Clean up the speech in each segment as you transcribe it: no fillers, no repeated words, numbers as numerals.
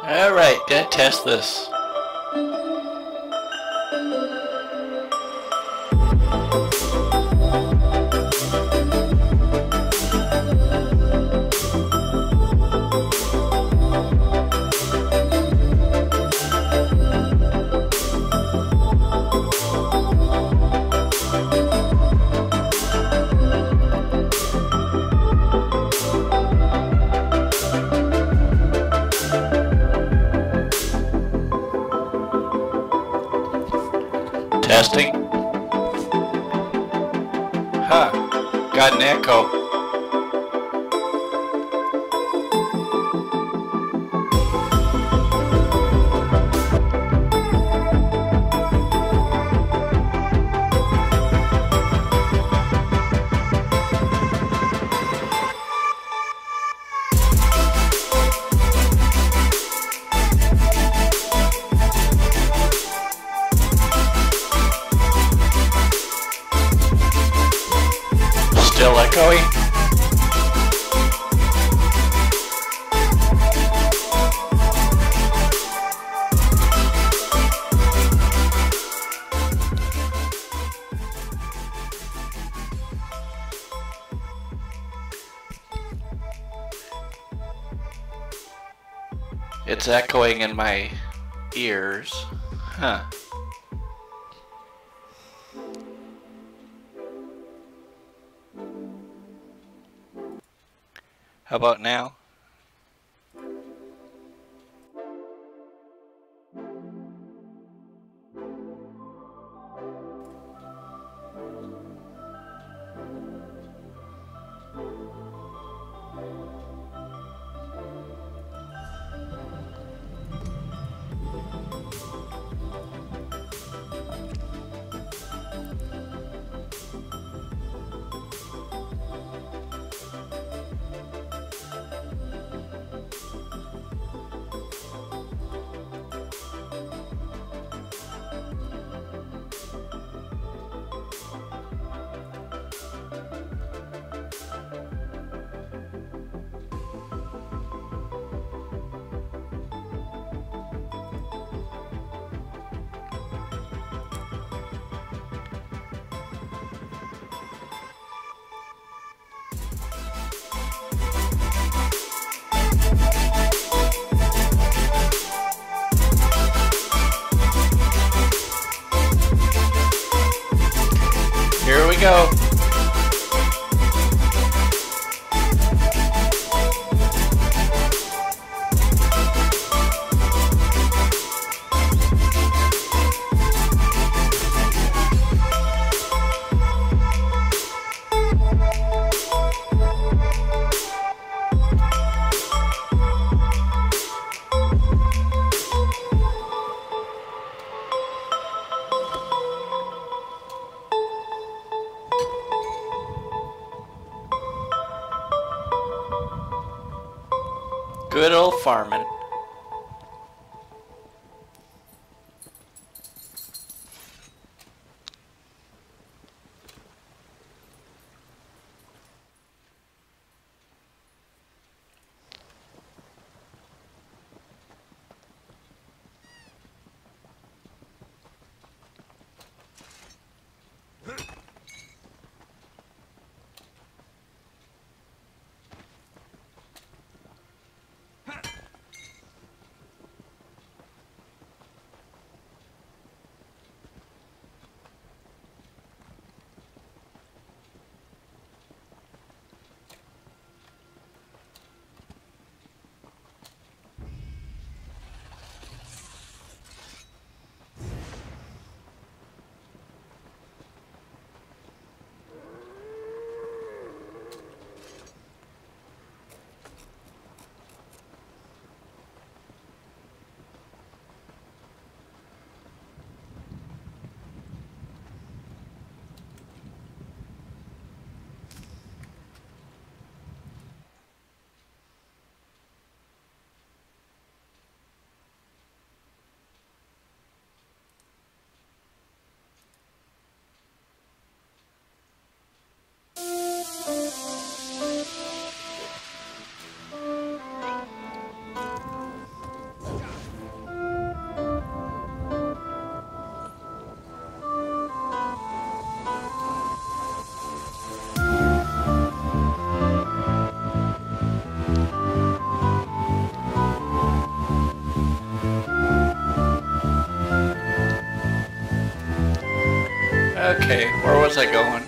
Alright, gonna test this. Testing. Huh. Got an echo. Still echoey? It's echoing in my ears. Huh. How about now? Here we go. Good old farming. Okay, where was I going?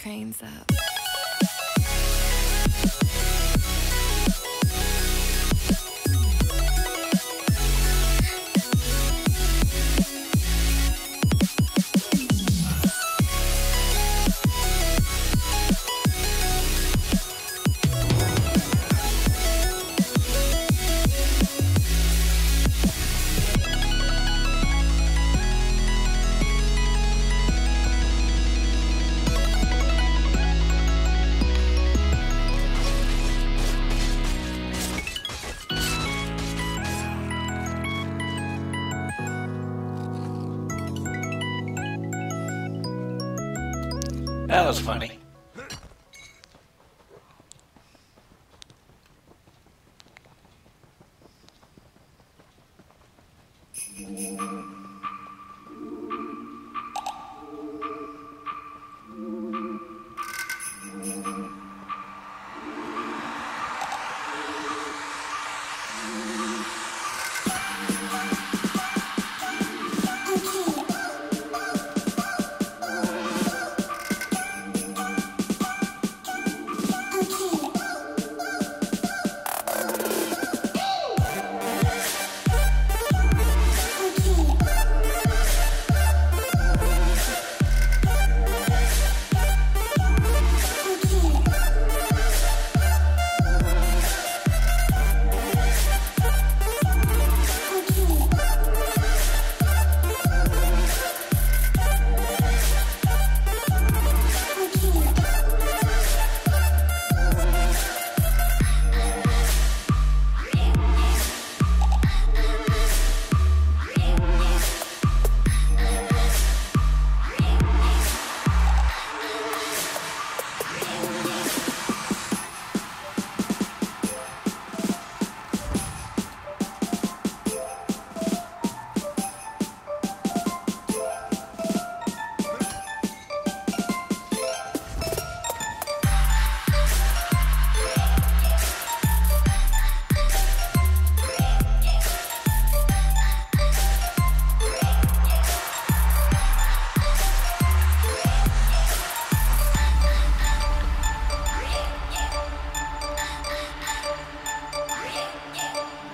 cranes up. That was funny.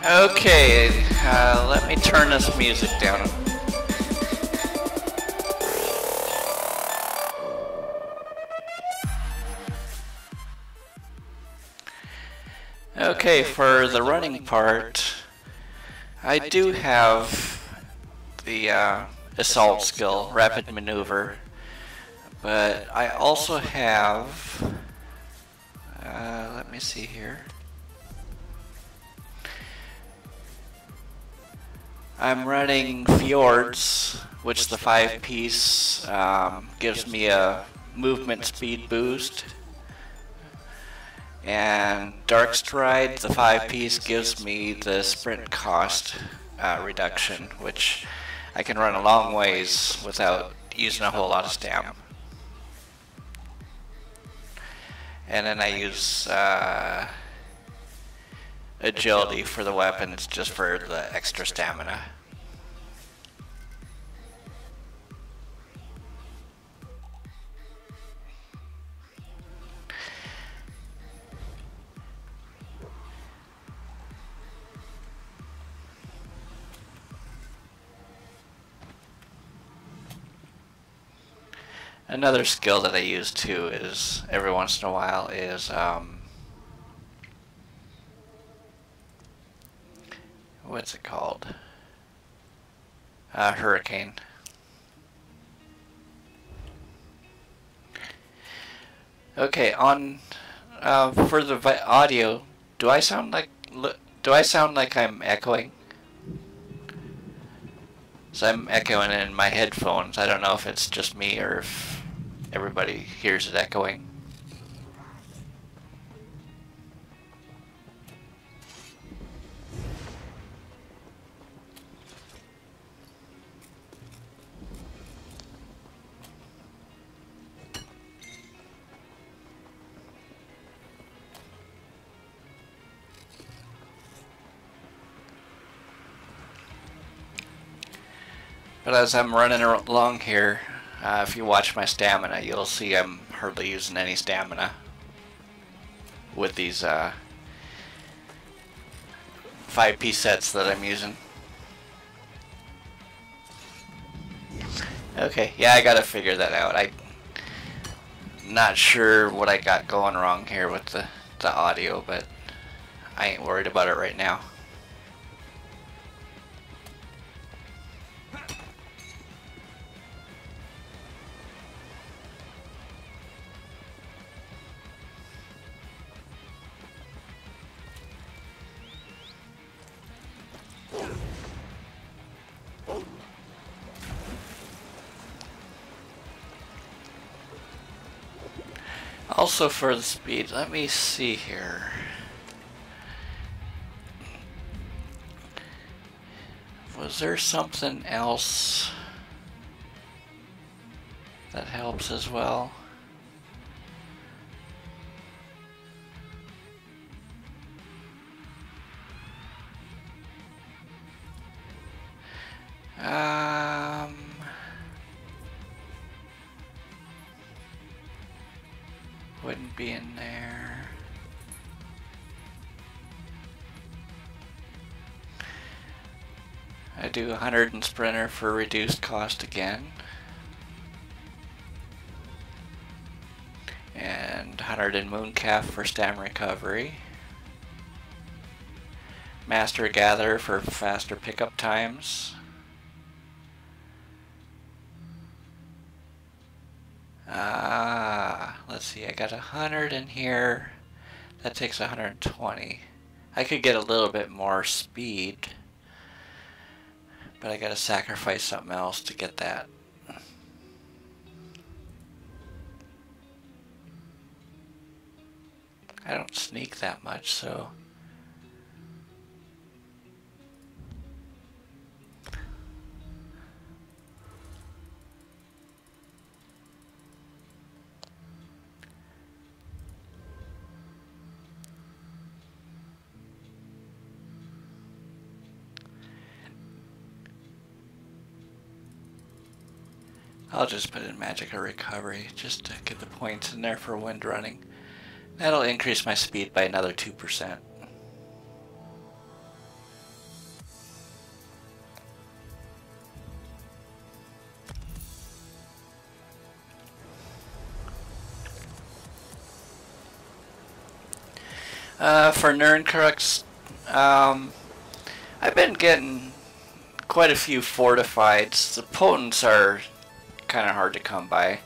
Okay, let me turn this music down. Okay, for the running part, I do have the assault skill, rapid maneuver, but I also have, let me see here. I'm running Fjords, which the 5-piece gives me a movement speed boost. And Dark Stride, the 5-piece, gives me the sprint cost reduction, which I can run a long ways without using a whole lot of stamina. And then I use agility for the weapons, just for the extra stamina. Another skill that I use too is, every once in a while, is what's it called? Hurricane. Okay, on for the audio, do I sound like I'm echoing? So I'm echoing in my headphones. I don't know if it's just me or if everybody hears it echoing. But as I'm running along here, if you watch my stamina, you'll see I'm hardly using any stamina with these 5-piece sets that I'm using. Okay, yeah, I gotta figure that out. I'm not sure what I got going wrong here with the audio, but I ain't worried about it right now. Also for the speed, let me see here. Was there something else that helps as well? Wouldn't be in there. I do 100 in Sprinter for reduced cost again. And 100 in Mooncalf for stam recovery. Master Gather for faster pickup times. Let's see, I got 100 in here. That takes 120. I could get a little bit more speed, but I gotta sacrifice something else to get that. I don't sneak that much, so I'll just put in Magic or Recovery just to get the points in there for wind running. That'll increase my speed by another 2%. For Nernkrux, I've been getting quite a few fortifieds. The potents are kind of hard to come by.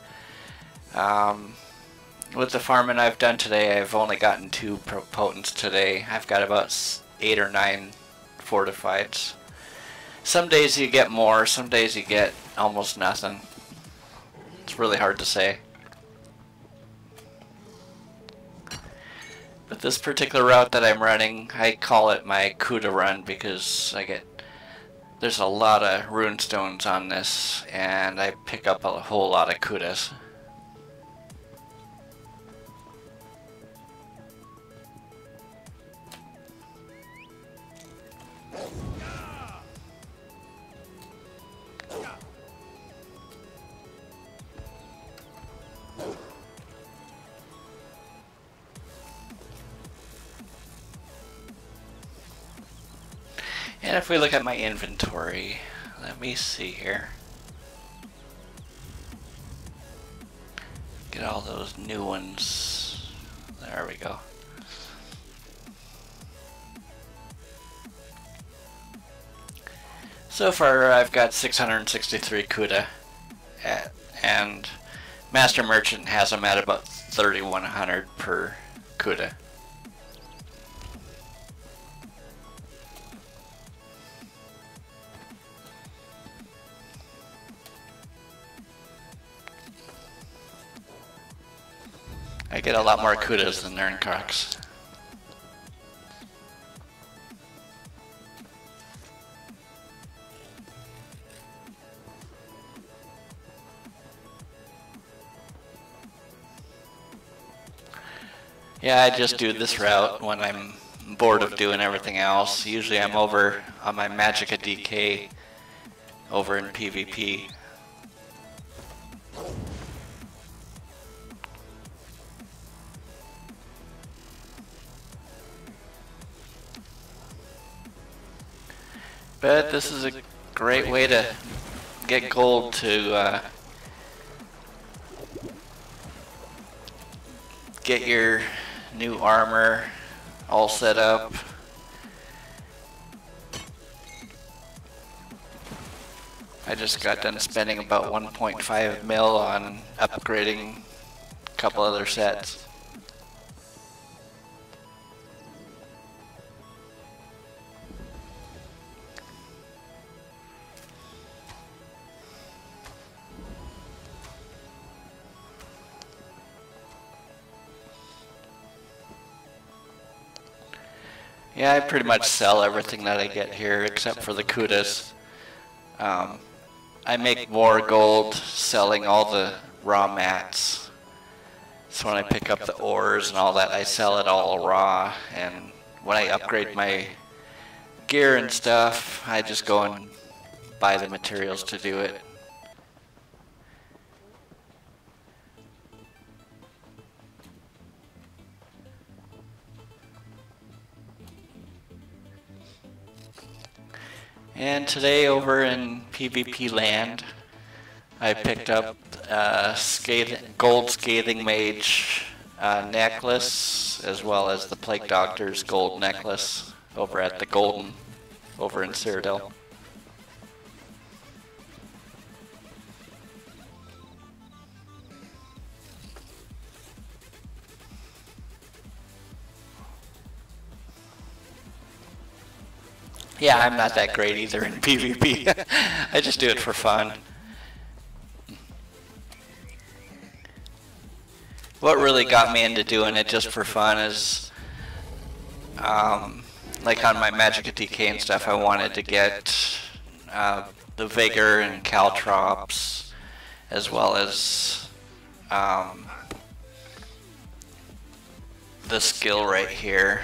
With the farming I've done today, I've only gotten 2 potents today. I've got about 8 or 9 fortifieds. Some days you get more, some days you get almost nothing. It's really hard to say. But this particular route that I'm running, I call it my Kuda run because there's a lot of runestones on this, and I pick up a whole lot of Kudas. And if we look at my inventory, let me see here. Get all those new ones. There we go. So far I've got 663 Kuda, and Master Merchant has them at about 3,100 per Kuda. I get a lot more Kudas than Nernkrux. Yeah, I just do this route when I'm bored of doing everything else. Usually I'm over on my Magicka DK over in PvP. But this is a great way to get gold to get your new armor all set up. I just got done spending about 1.5 mil on upgrading a couple other sets. Yeah, I pretty much sell everything that I get here except for the kudas. I make more gold selling all the raw mats. So when I pick up the ores and all that, I sell it all raw. And when I upgrade my gear and stuff, I just go and buy the materials to do it. And today over in PvP land, I picked up a gold Scathing Mage necklace, as well as the Plague Doctor's gold necklace over at the Golden, over in Cyrodiil. Yeah, I'm not that great either in PvP. I just do it for fun. What really got me into doing it just for fun is, like on my Magicka DK and stuff, I wanted to get the Vigor and Caltrops, as well as the skill right here.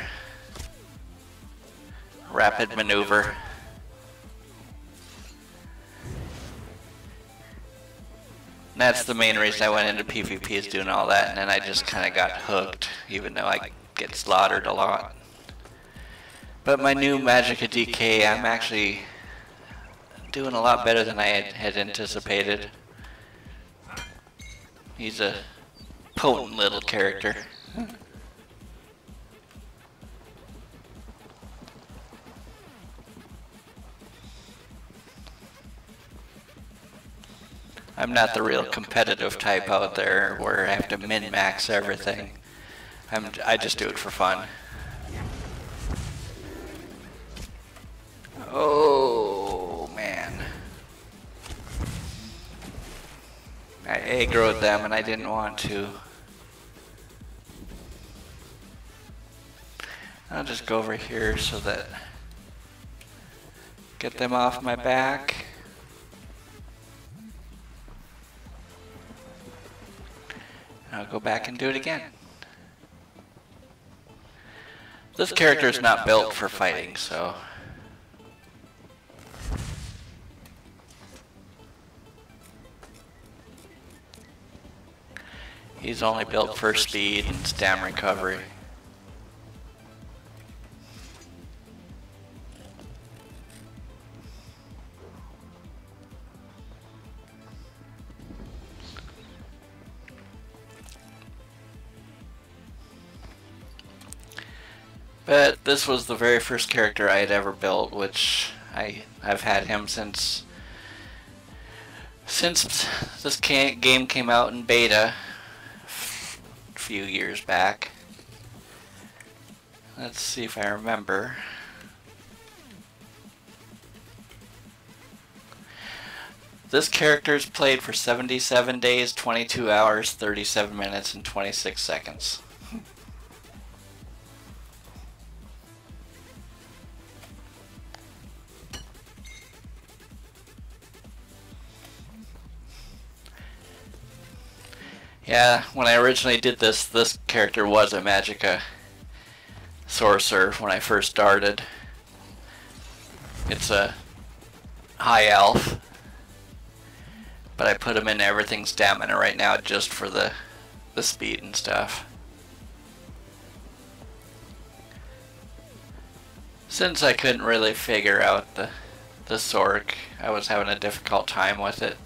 Rapid maneuver. And that's the main reason I went into PvP, is doing all that, and then I just kind of got hooked, even though I get slaughtered a lot. But my new Magicka DK, I'm actually doing a lot better than I had anticipated. He's a potent little character. I'm not the real competitive type out there where I have to min-max everything. I just do it for fun. Oh man. I aggroed them and I didn't want to. I'll just go over here so that get them off my back. I'll go back and do it again. This character is not built for fighting, so he's only built for speed and stam recovery. But this was the very first character I had ever built, which I've had him since this game came out in beta a few years back. Let's see if I remember. This character's played for 77 days, 22 hours, 37 minutes, and 26 seconds. Yeah, when I originally did this character was a Magicka sorcerer when I first started. It's a high elf, but I put him in everything stamina right now just for the speed and stuff. Since I couldn't really figure out the the Sorc. I was having a difficult time with it.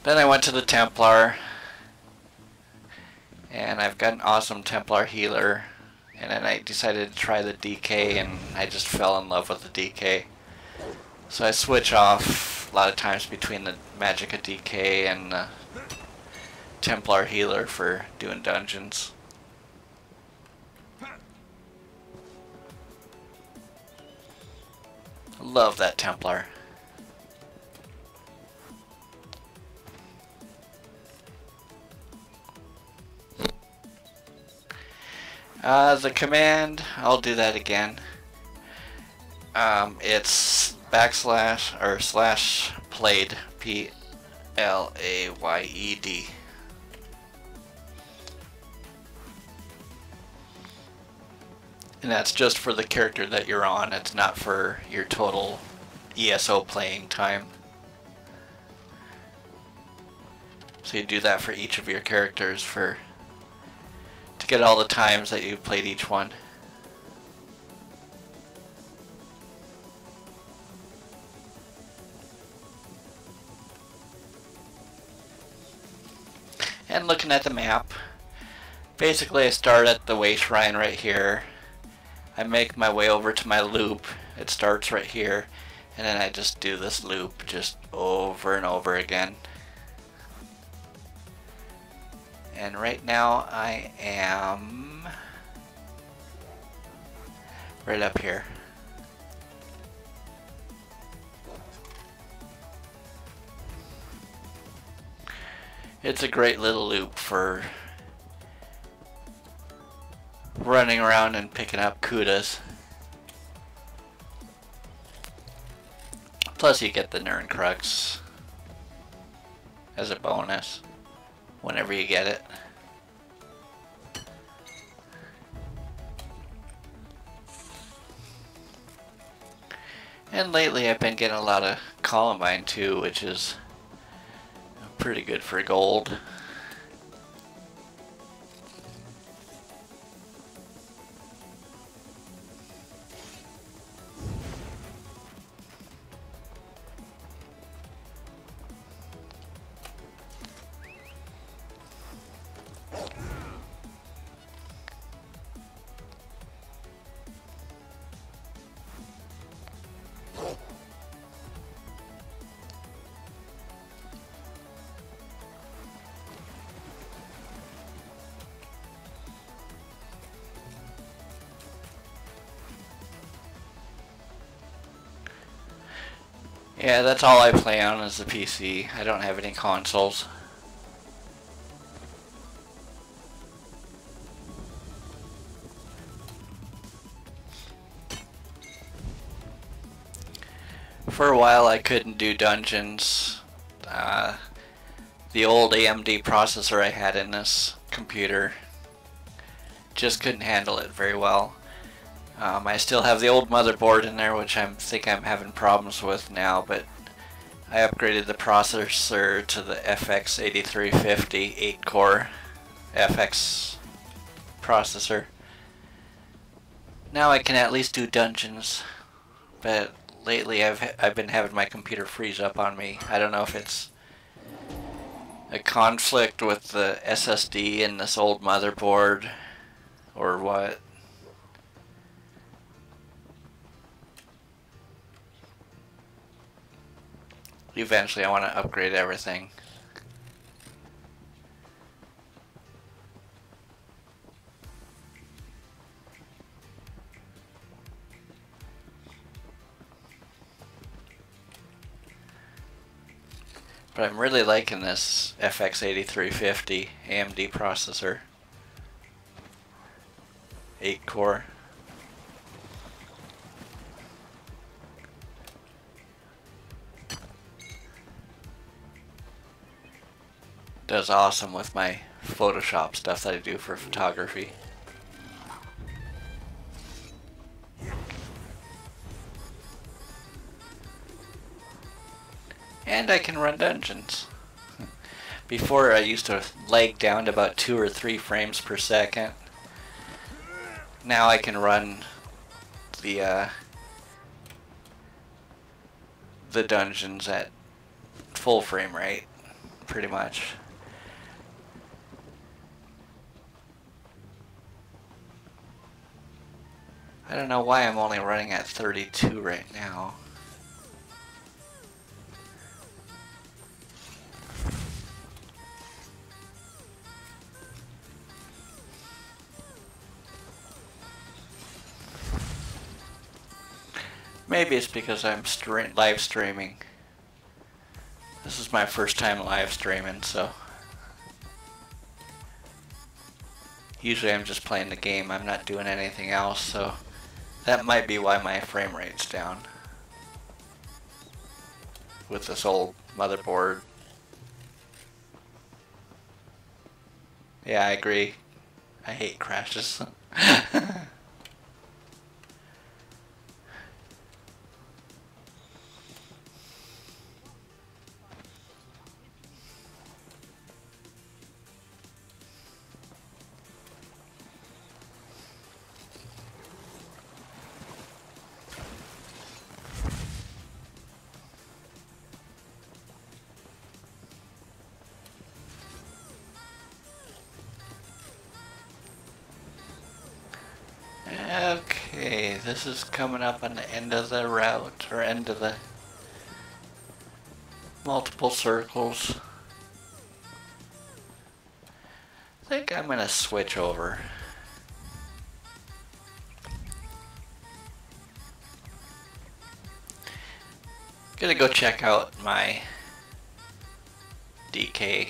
Then I went to the Templar, and I've got an awesome Templar healer, and then I decided to try the DK, and I just fell in love with the DK. So I switch off a lot of times between the Magicka DK and the Templar healer for doing dungeons. Love that Templar. The command, I'll do that again. It's backslash or slash played, P-L-A-Y-E-D. And that's just for the character that you're on. It's not for your total ESO playing time. So you do that for each of your characters to get all the times that you've played each one. And looking at the map, basically I start at the way shrine right here. I make my way over to my loop. It starts right here, and then I just do this loop just over and over again. And right now I am right up here. It's a great little loop for running around and picking up kudas. Plus you get the Nern Crux as a bonus whenever you get it. And lately I've been getting a lot of Columbine too, which is pretty good for gold. Yeah, that's all I play on is the PC. I don't have any consoles. For a while I couldn't do dungeons. The old AMD processor I had in this computer just couldn't handle it very well. I still have the old motherboard in there, which I think I'm having problems with now, but I upgraded the processor to the FX 8350 8-core FX processor. Now I can at least do dungeons, but lately I've been having my computer freeze up on me. I don't know if it's a conflict with the SSD in this old motherboard or what. Eventually I want to upgrade everything. But I'm really liking this FX 8350 AMD processor. 8-core. Does awesome with my Photoshop stuff that I do for photography. And I can run dungeons. Before I used to lag down to about 2 or 3 frames per second. Now I can run the the dungeons at full frame rate, pretty much. I don't know why I'm only running at 32 right now. Maybe it's because I'm live streaming. This is my first time live streaming, so usually I'm just playing the game. I'm not doing anything else, so that might be why my frame rate's down with this old motherboard. Yeah, I agree. I hate crashes. Okay, this is coming up on the end of the route, or end of the multiple circles. I think I'm gonna switch over. Gonna go check out my DK.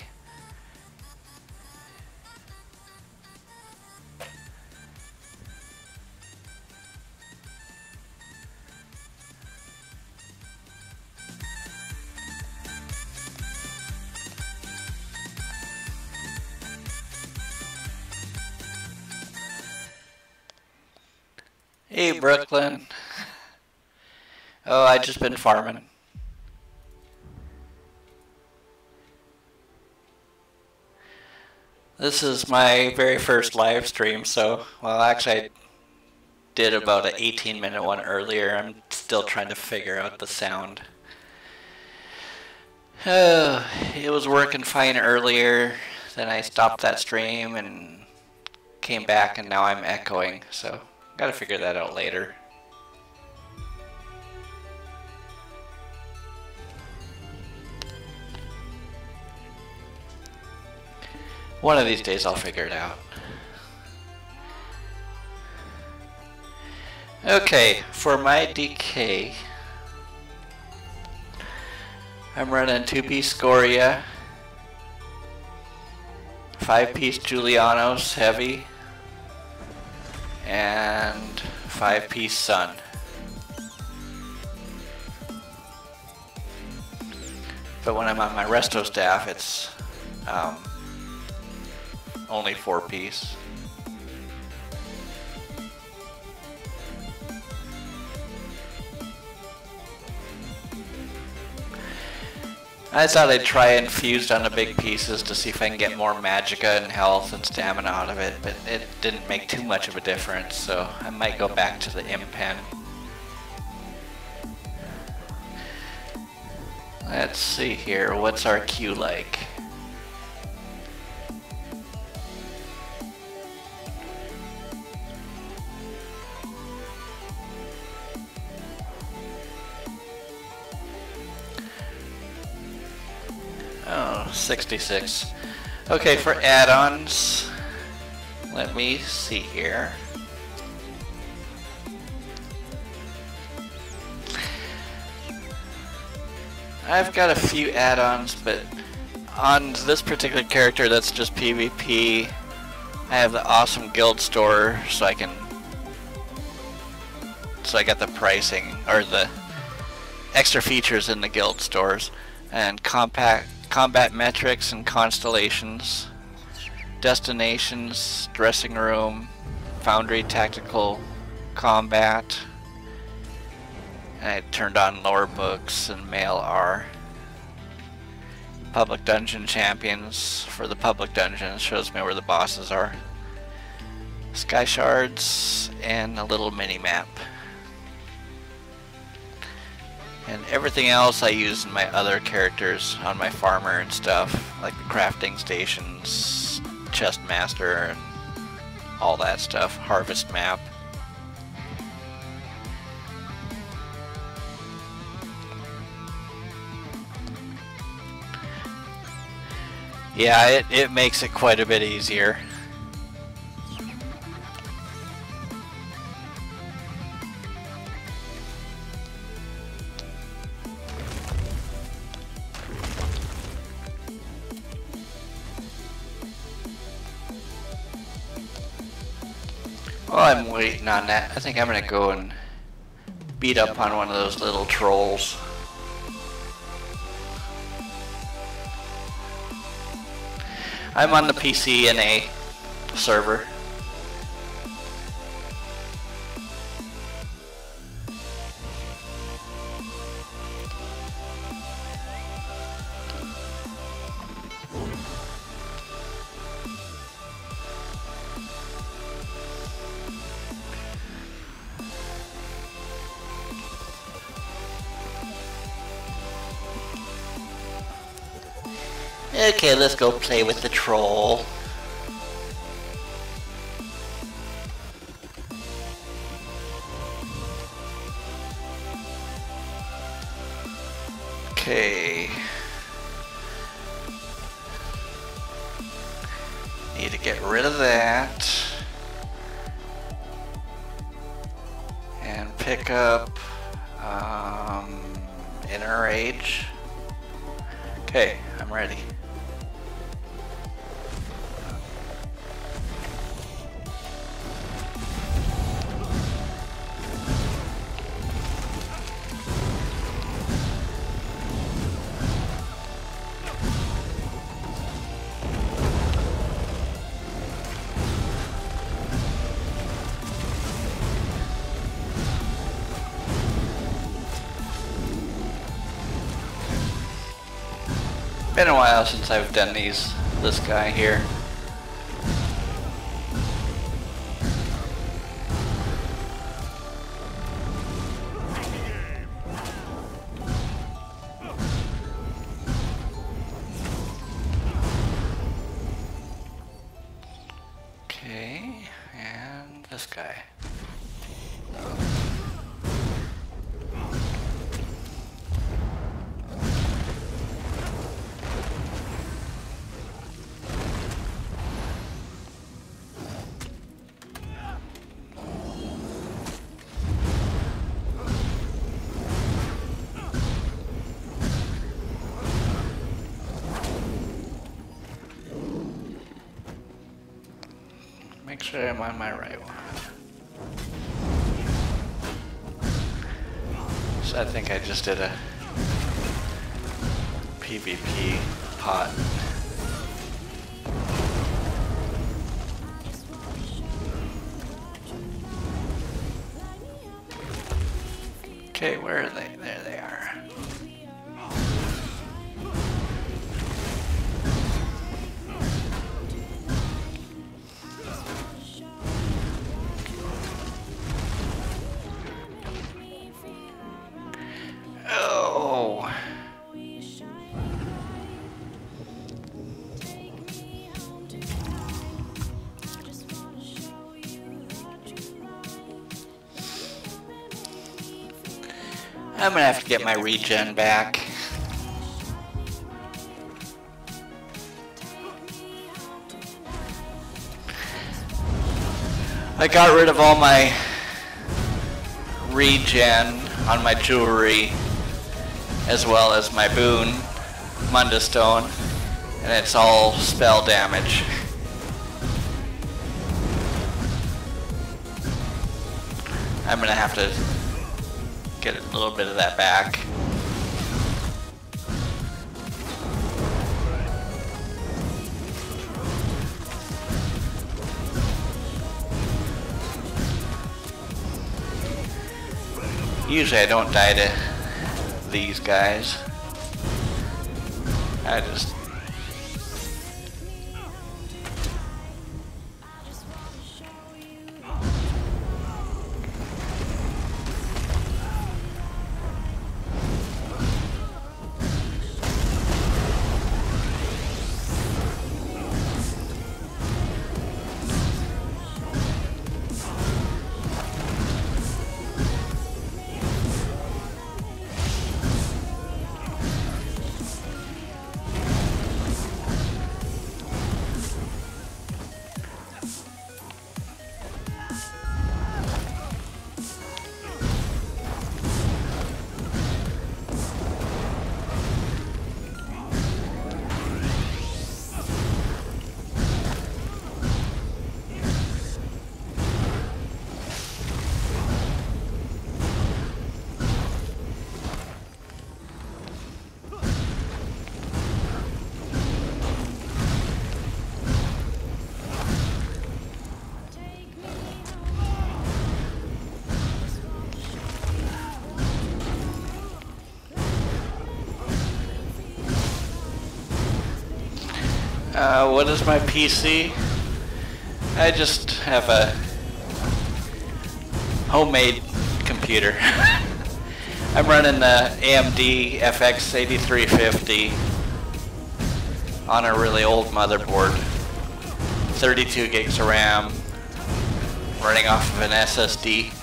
Hey, Brooklyn. Oh, I just been farming. This is my very first live stream, so, well, actually I did about an 18-minute one earlier. I'm still trying to figure out the sound. It was working fine earlier, then I stopped that stream and came back, and now I'm echoing, so gotta figure that out later. One of these days I'll figure it out. Okay, for my DK, I'm running 2-piece Scoria, 5-piece Julianos heavy, and 5-piece Sun. But when I'm on my resto staff, it's only 4-piece. I thought I'd try and fused on the big pieces to see if I can get more magicka and health and stamina out of it, but it didn't make too much of a difference, so I might go back to the impen. Let's see here, what's our queue like? Oh, 66. Okay, for add-ons, let me see here. I've got a few add-ons, but on this particular character that's just PvP, I have the awesome guild store, so I got the pricing, or the extra features in the guild stores, and combat metrics and constellations, destinations, dressing room, foundry, tactical combat. And I turned on lower books and mail R. Public dungeon champions for the public dungeons, shows me where the bosses are. Sky shards and a little mini map. And everything else I use in my other characters on my farmer and stuff, like the crafting stations, chest master, and all that stuff, harvest map. Yeah, it makes it quite a bit easier. While I'm waiting on that, I think I'm gonna go and beat up on one of those little trolls. I'm on the PCNA server. Okay, let's go play with the troll. Okay. Need to get rid of that. And pick up Inner Age. Okay, I'm ready. Been a while since I've done this guy here. Okay, and this guy. Make sure I'm on my right one. So I think I just did a PvP pot. Okay, where are they? There they are. I'm gonna have to get my regen back. I got rid of all my regen on my jewelry as well as my boon, Munda Stone, and it's all spell damage. I'm gonna have to get a little bit of that back. Usually I don't die to these guys. I just... What is my PC? I just have a homemade computer. I'm running the AMD FX 8350 on a really old motherboard. 32 gigs of RAM, running off of an SSD.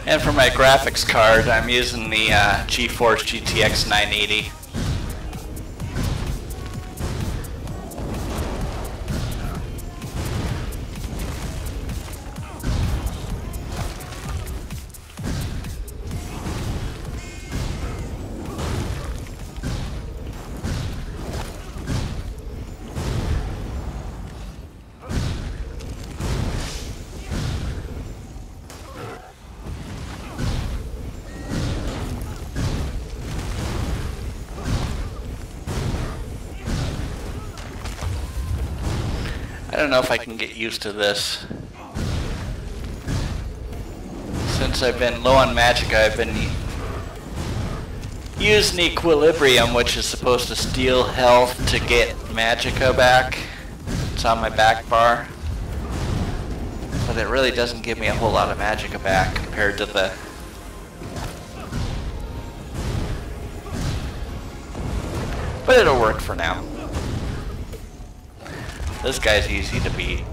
And for my graphics card, I'm using the GeForce GTX 980. I don't know if I can get used to this. Since I've been low on magicka, I've been using equilibrium, which is supposed to steal health to get magicka back. It's on my back bar. But it really doesn't give me a whole lot of magicka back compared to the... But it'll work for now. This guy's easy to beat.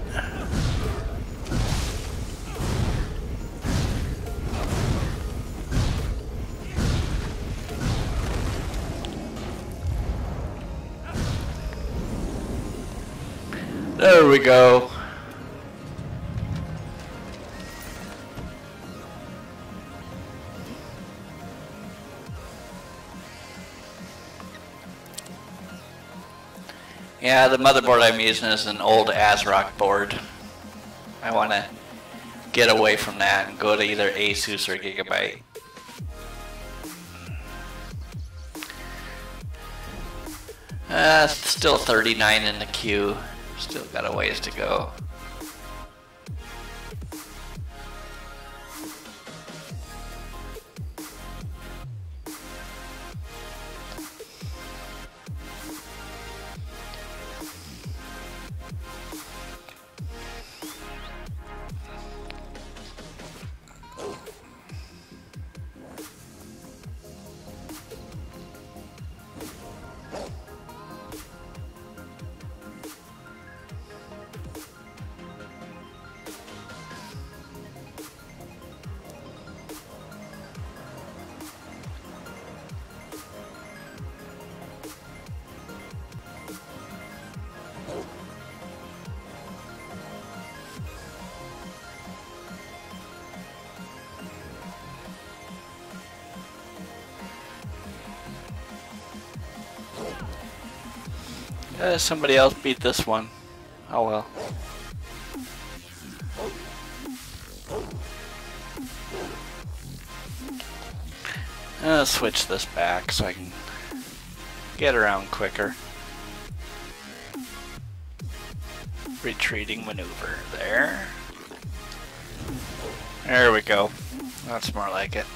There we go. Yeah, the motherboard I'm using is an old ASROCK board. I want to get away from that and go to either Asus or Gigabyte. Still 39 in the queue. Still got a ways to go. Somebody else beat this one. Oh well. I'll switch this back so I can get around quicker. Retreating maneuver there. There we go. That's more like it.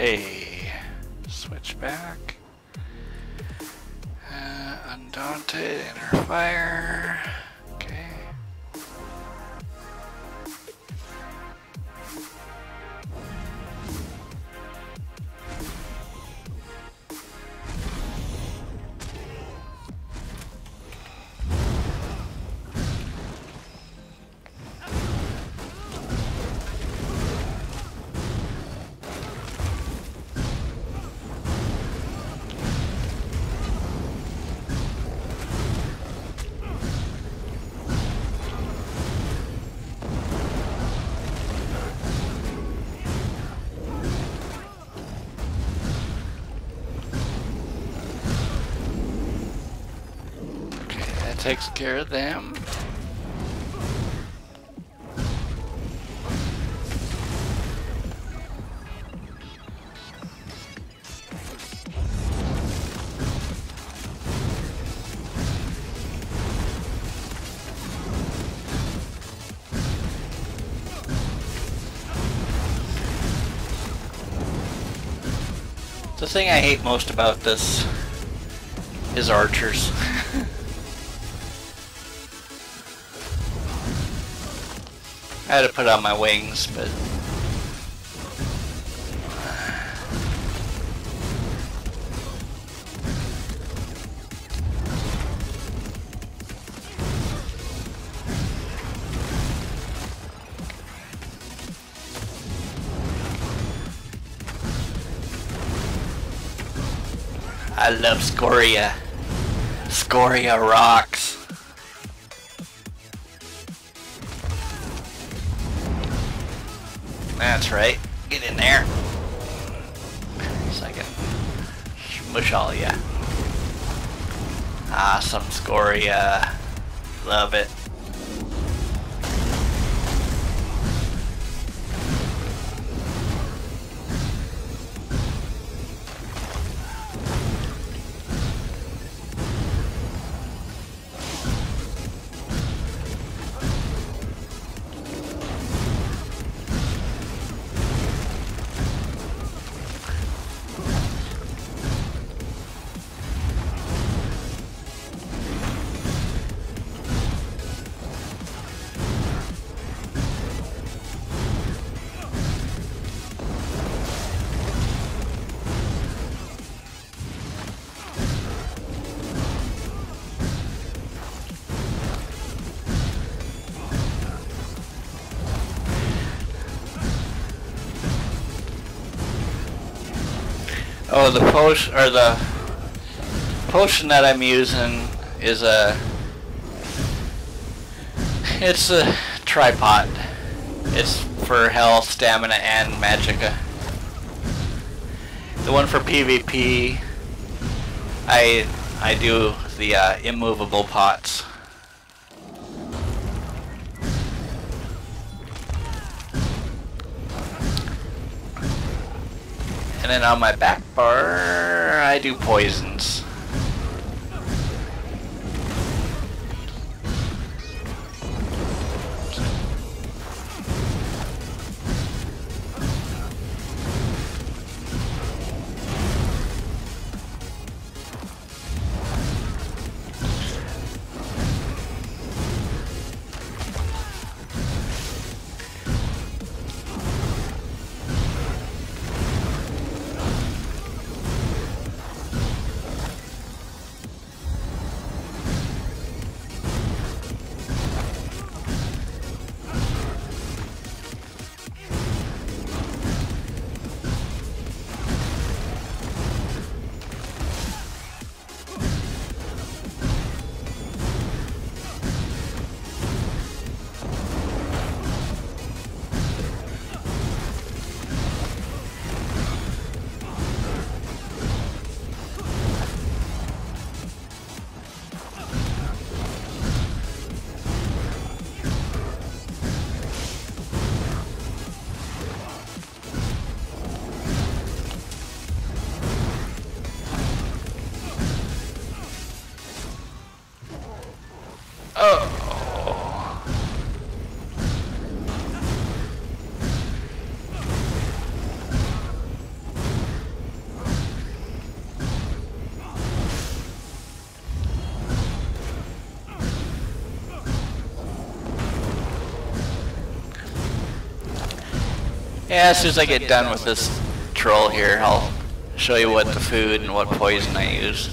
Okay, switch back. Undaunted, inner fire. Okay. Takes care of them. The thing I hate most about this is archers. I had to put on my wings, but I love scoria. Scoria rocks. That's right. Get in there. So I can smush all of ya. Awesome scoria. Love it. Oh, the potion that I'm using is it's a tripod. It's for health, stamina, and magicka. The one for PvP, I do the immovable pots. And then on my back bar, I do poisons. Yeah, as soon as I get done with this troll here, I'll show you what the food and what poison I use.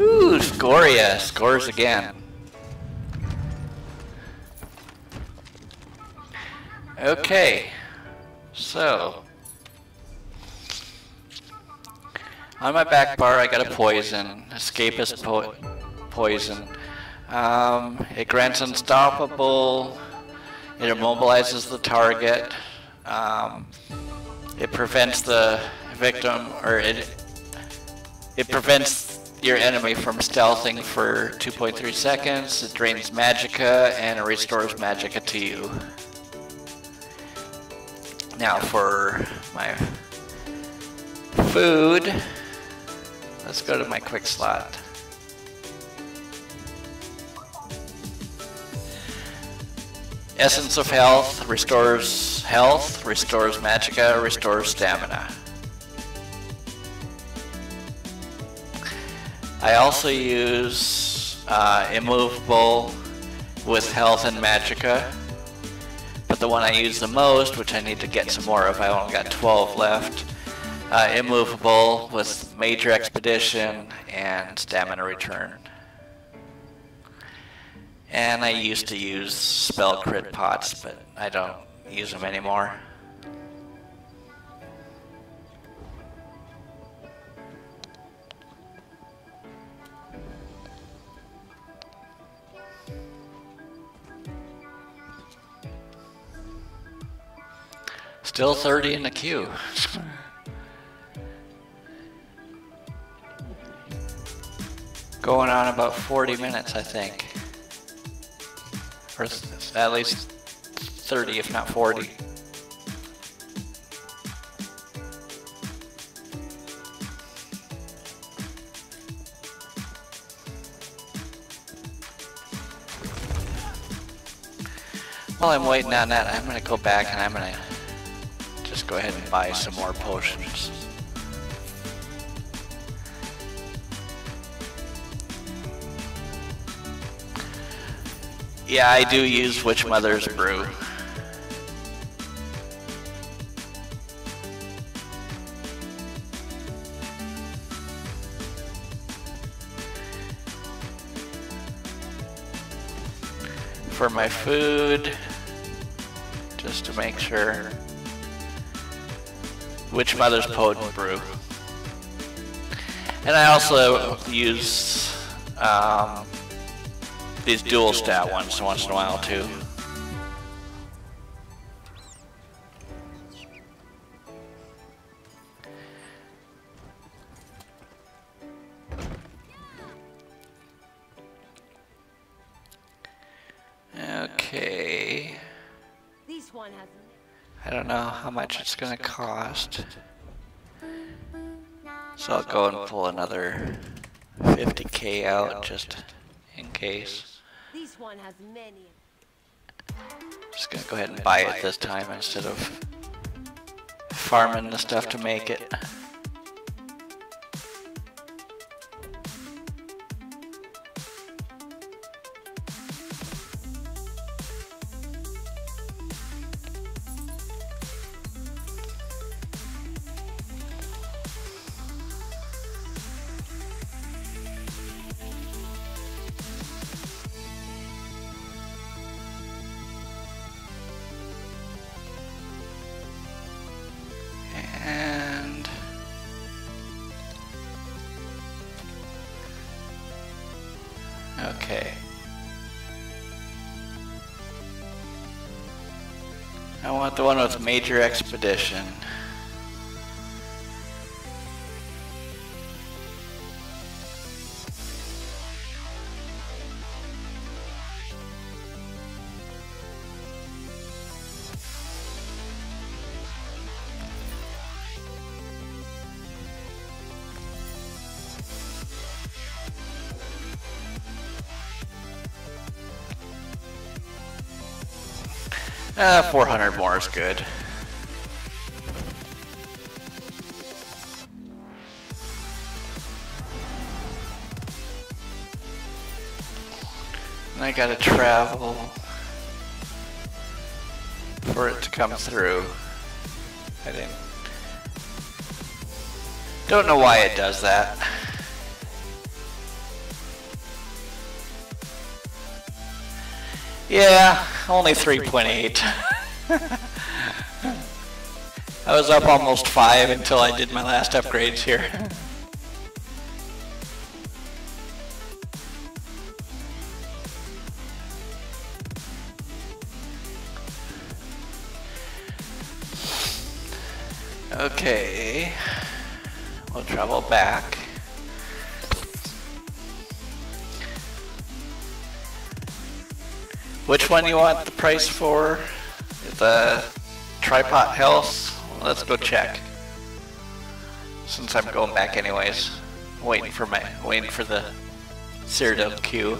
Ooh, Scoria scores again. Okay, so on my back bar I got a poison, escapist poison. It grants unstoppable, it immobilizes the target, it prevents the victim, or it prevents your enemy from stealthing for 2.3 seconds, it drains magicka, and it restores magicka to you. Now for my food, let's go to my quick slot. Essence of Health, restores magicka, restores stamina. I also use Immovable with health and magicka, but the one I use the most, which I need to get some more of, I only got 12 left, Immovable with Major Expedition and Stamina Return. And I used to use Spell Crit Pots, but I don't use them anymore. Still 30 in the queue. Going on about 40 minutes, I think. Or at least 30, if not 40. While I'm waiting on that, I'm going to go back and I'm going to just go ahead and buy some more potions. Yeah, I do use Witch Mother's Brew. For my food, just to make sure, Witch Mother's Potent Brew. And I also use these dual stat ones once in a while too. Okay. I don't know how much it's gonna cost, so I'll go and pull another 50k out just in case. Just gonna go ahead and buy it this time instead of farming the stuff to make it. And okay, I want the one with Major Expedition. 400 more is good. And I gotta travel for it to come through. Don't know why it does that. Yeah, only 3.8. I was up almost 5 until I did my last upgrades here. Okay, we'll travel back. Which one you want the price for? The tripod health? Let's go check. Since I'm going back anyways, waiting for the Cyrodiil queue.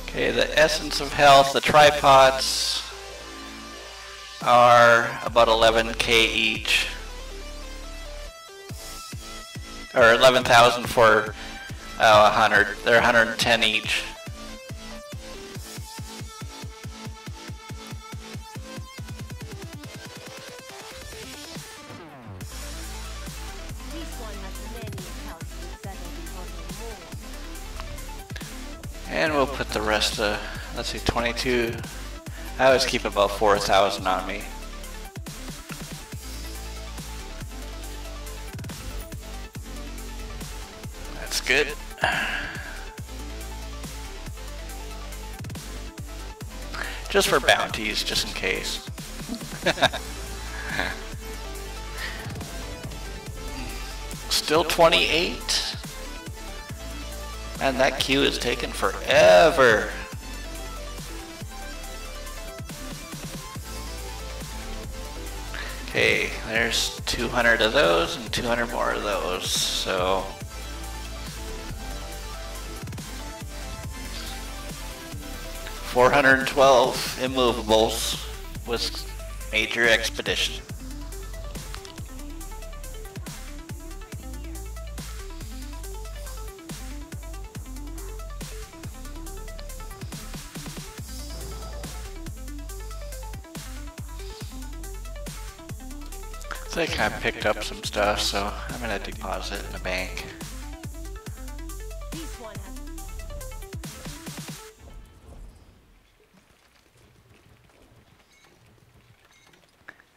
Okay, the Essence of Health, the tripods are about 11k each. Or 11,000 for 100. They're 110 each. And we'll put the rest of, let's see, 22. I always keep about 4,000 on me. That's good. Just for bounties, just in case. Still 28. And that queue is taking forever. Okay, there's 200 of those and 200 more of those, so 412 immovables with major expedition. I think I picked up some stuff, so I'm gonna deposit in the bank.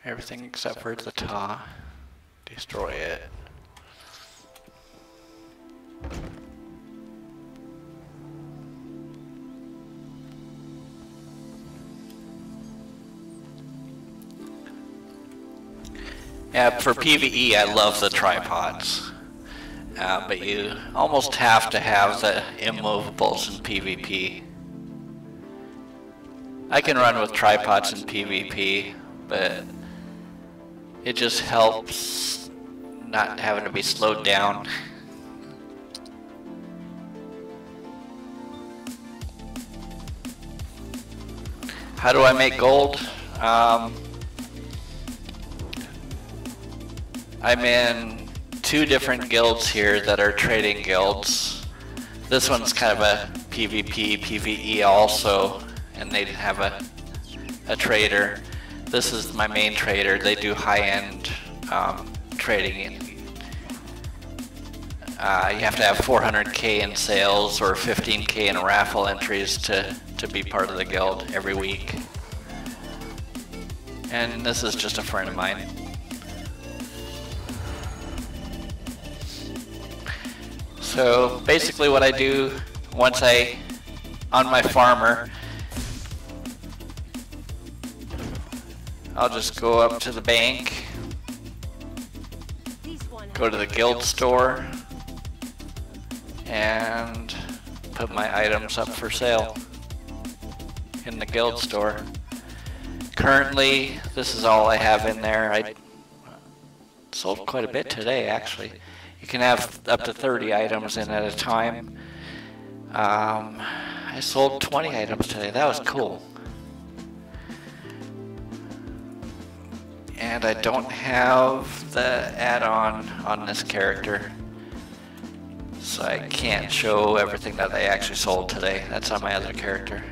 Everything except for the TA. Destroy it. Yeah, for PvE I love the tripods, but you almost have to have the immovables in PvP. I can run with tripods in PvP, but it just helps not having to be slowed down. How do I make gold? I'm in 2 different guilds here that are trading guilds. This one's kind of a PvP, PvE also, and they have a trader. This is my main trader. They do high-end trading. You have to have 400k in sales or 15k in raffle entries to be part of the guild every week. And this is just a friend of mine. So basically what I do once on my farmer, I'll just go up to the bank, go to the guild store, and put my items up for sale in the guild store. Currently, this is all I have in there. I sold quite a bit today, actually. You can have up to 30 items in at a time. I sold 20 items today. That was cool. And I don't have the add-on on this character, so I can't show everything that I actually sold today. That's on my other character.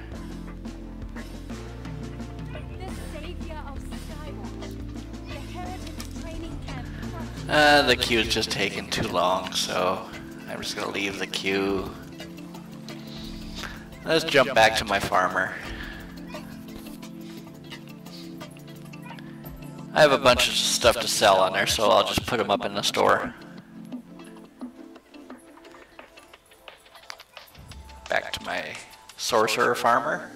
The queue's just taking too long, so I'm just gonna leave the queue. Let's jump back to my farmer. I have a bunch of stuff to sell on there, so I'll just put them up in the store. Back to my Sorc Farmer.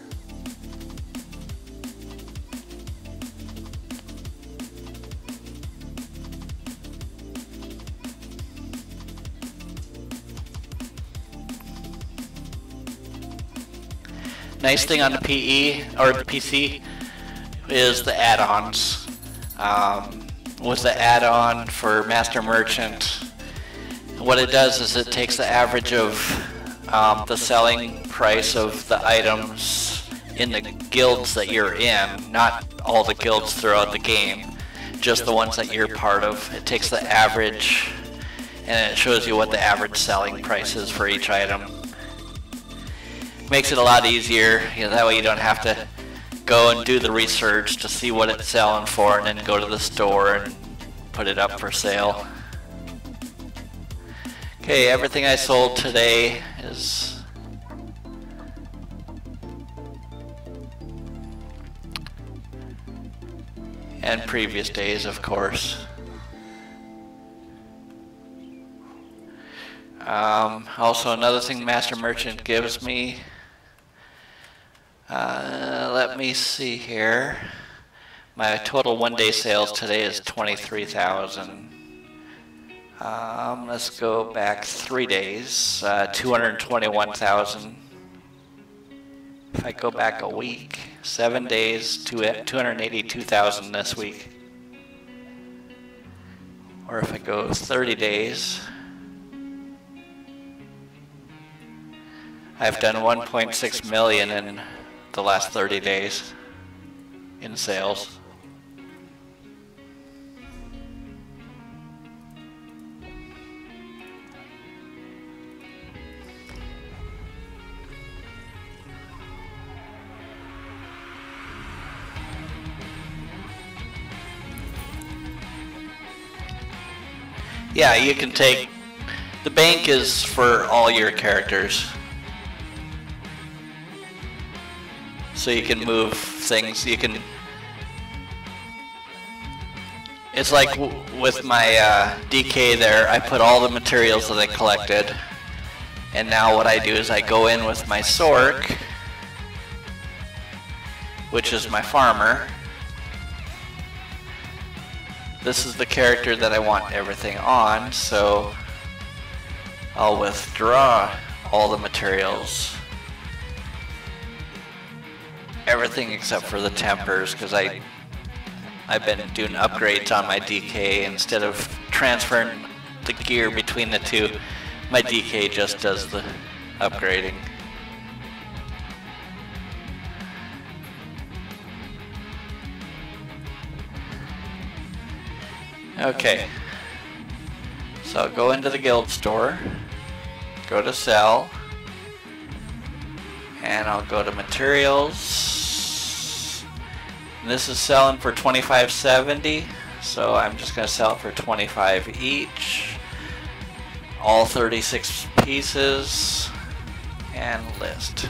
Nice thing on the PE or the PC is the add-ons. With the add-on for Master Merchant, what it does is it takes the average of the selling price of the items in the guilds that you're in, not all the guilds throughout the game, just the ones that you're part of. It takes the average and it shows you what the average selling price is for each item. Makes it a lot easier, you know, that way you don't have to go and do the research to see what it's selling for and then go to the store and put it up for sale. Okay, everything I sold today is and previous days, of course. Also, another thing Master Merchant gives me, let me see here. My total one-day sales today is 23,000. Let's go back 3 days, 221,000. If I go back a week, 7 days, 282,000 this week. Or if I go 30 days, I've done 1.6 million in the last 30 days in sales. Yeah, you can take, the bank is for all your characters. So you can move things, you can, it's like with my DK there, I put all the materials that I collected, and now what I do is I go in with my Sorc, which is my farmer. This is the character that I want everything on, so I'll withdraw all the materials. Everything except for the tempers, because I've been doing upgrades on my DK instead of transferring the gear between the two. My DK just does the upgrading. Okay, so I'll go into the guild store, go to sell, and I'll go to materials. And this is selling for $25.70, so I'm just going to sell it for $25 each. All 36 pieces, and list.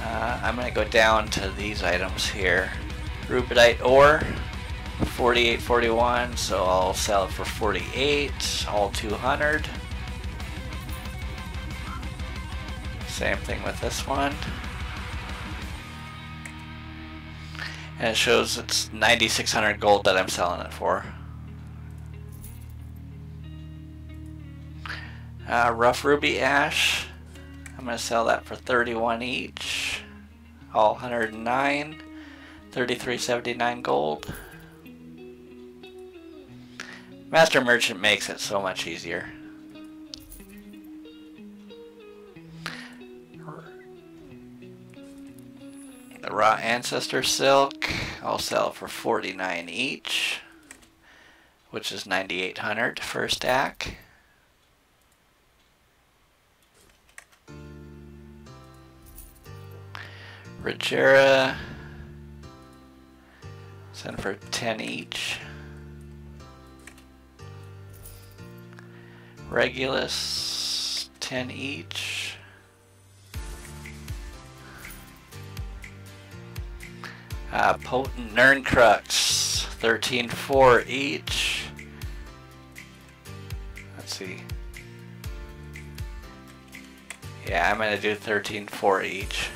I'm going to go down to these items here. Rubidite ore, 48.41, so I'll sell it for 48, all 200. Same thing with this one. And it shows it's 9,600 gold that I'm selling it for. Rough Ruby Ash. I'm going to sell that for 31 each. All 109. 33.79 gold. Master Merchant makes it so much easier. The Raw Ancestor Silk, I'll sell for 49 each, which is 9,800 for a stack. Regera, send for 10 each. Regulus, 10 each. Potent Nerncrux, 13.4 each. Let's see. Yeah, I'm going to do 13.4 each.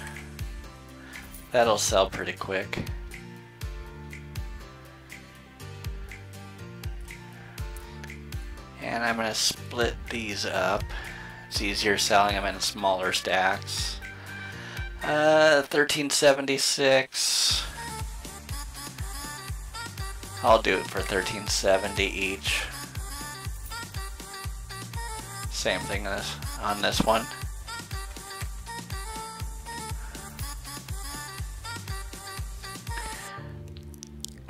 That'll sell pretty quick. And I'm going to split these up. It's easier selling them in smaller stacks. 1376. I'll do it for 1370 each. Same thing as on this one.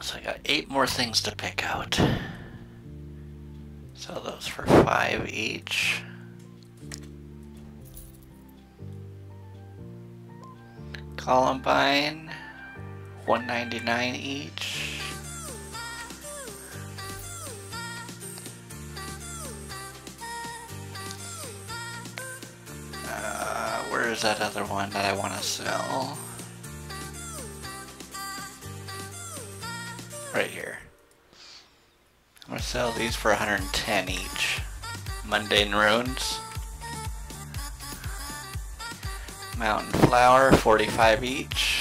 So I got 8 more things to pick out. Sell those for 5 each. Columbine, 199 each. Where's that other one that I want to sell? Right here. I'm going to sell these for 110 each. Mundane Runes. Mountain Flower, 45 each.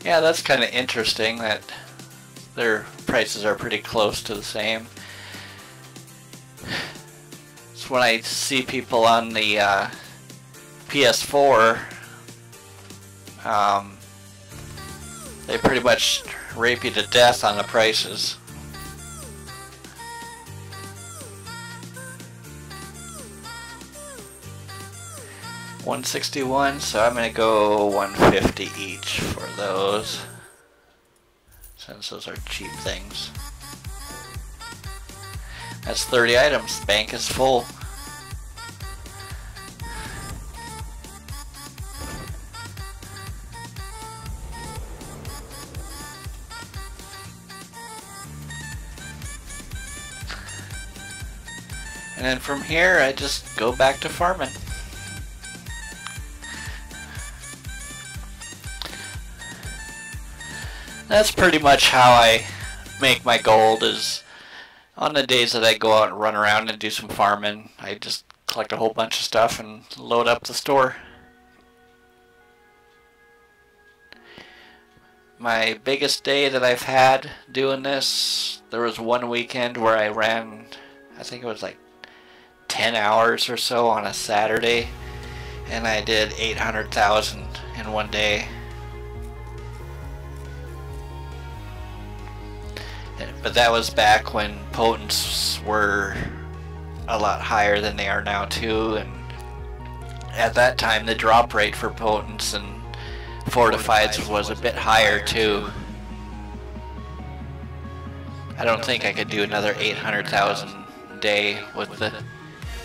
Yeah, that's kind of interesting that their prices are pretty close to the same. So when I see people on the PS4, they pretty much rape you to death on the prices. $161, so I'm gonna go $150 each for those, since those are cheap things. That's 30 items. The bank is full. And then from here, I just go back to farming. That's pretty much how I make my gold, is on the days that I go out and run around and do some farming, I just collect a whole bunch of stuff and load up the store. My biggest day that I've had doing this, there was one weekend where I ran, I think it was like 10 hours or so on a Saturday, and I did 800,000 in one day. But that was back when potents were a lot higher than they are now too, and at that time the drop rate for potents and fortifieds was a bit higher too. I don't think I could do another 800,000 a day with the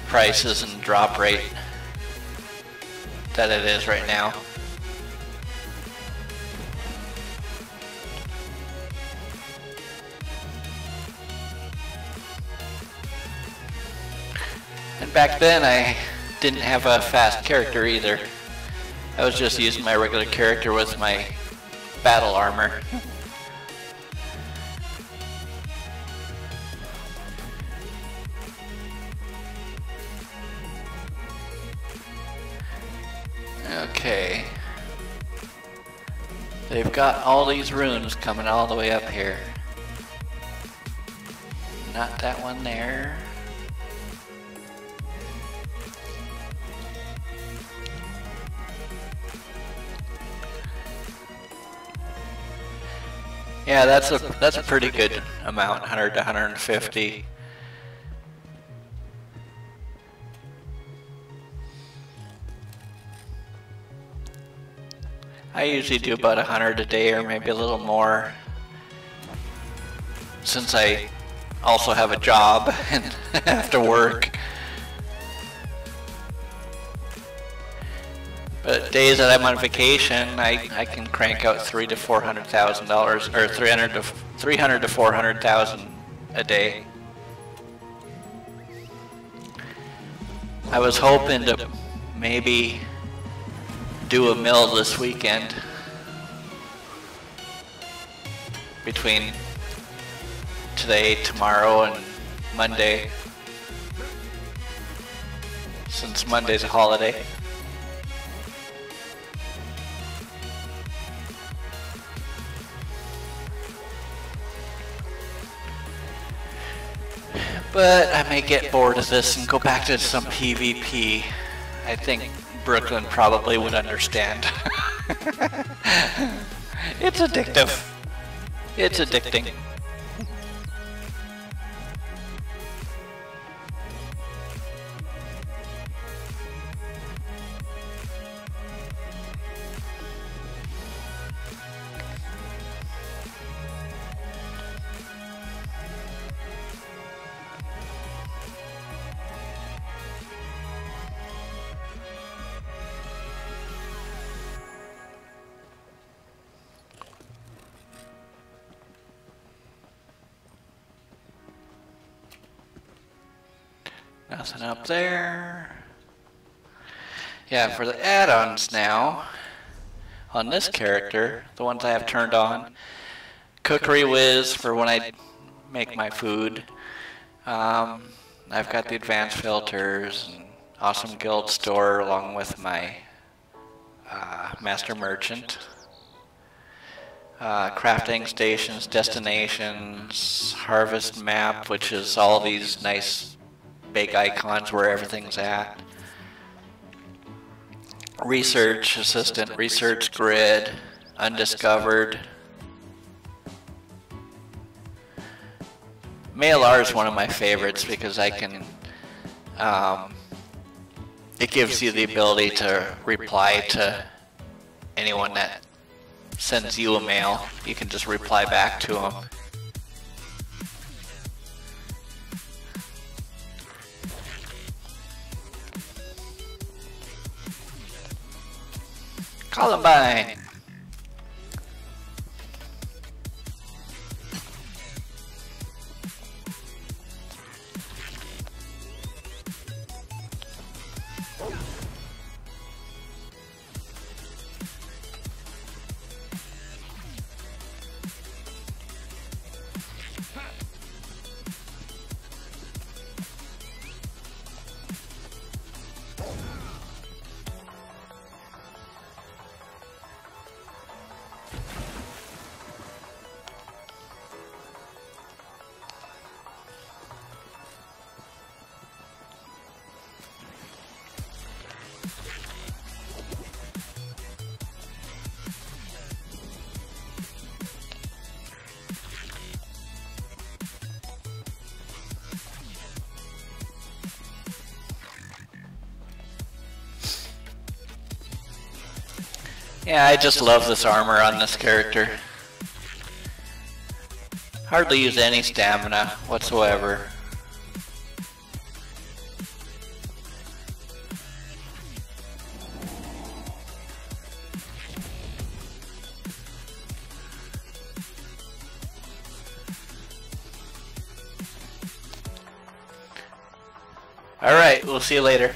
prices and drop rate that it is right now. And back then I didn't have a fast character either. I was just using my regular character with my battle armor. Okay. They've got all these runes coming all the way up here. Not that one there. Yeah, that's a pretty good amount, 100 to 150. I usually do about 100 a day or maybe a little more, since I also have a job and have to work. But days that I'm on vacation, I can crank out $300,000 to $400,000, or 300 to 400,000 a day. I was hoping to maybe do a mill this weekend between today, tomorrow, and Monday, since Monday's a holiday. But I may get bored of this and go back to some PvP. I think Brooklyn probably would understand. It's addictive. It's addicting. Nothing up there. Yeah, for the add-ons now, on this character, the ones I have turned on, Cookery Whiz for when I make my food. I've got the advanced filters, and awesome guild store along with my master merchant. Crafting stations, destinations, harvest map, which is all these nice big icons where everything's at. Research assistant, research grid, undiscovered. MailR is one of my favorites because I can, it gives you the ability to reply to anyone that sends you a mail. You can just reply back to them. Columbine. Yeah, I just love this armor on this character. Hardly use any stamina whatsoever. Alright, we'll see you later.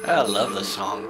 I love the song.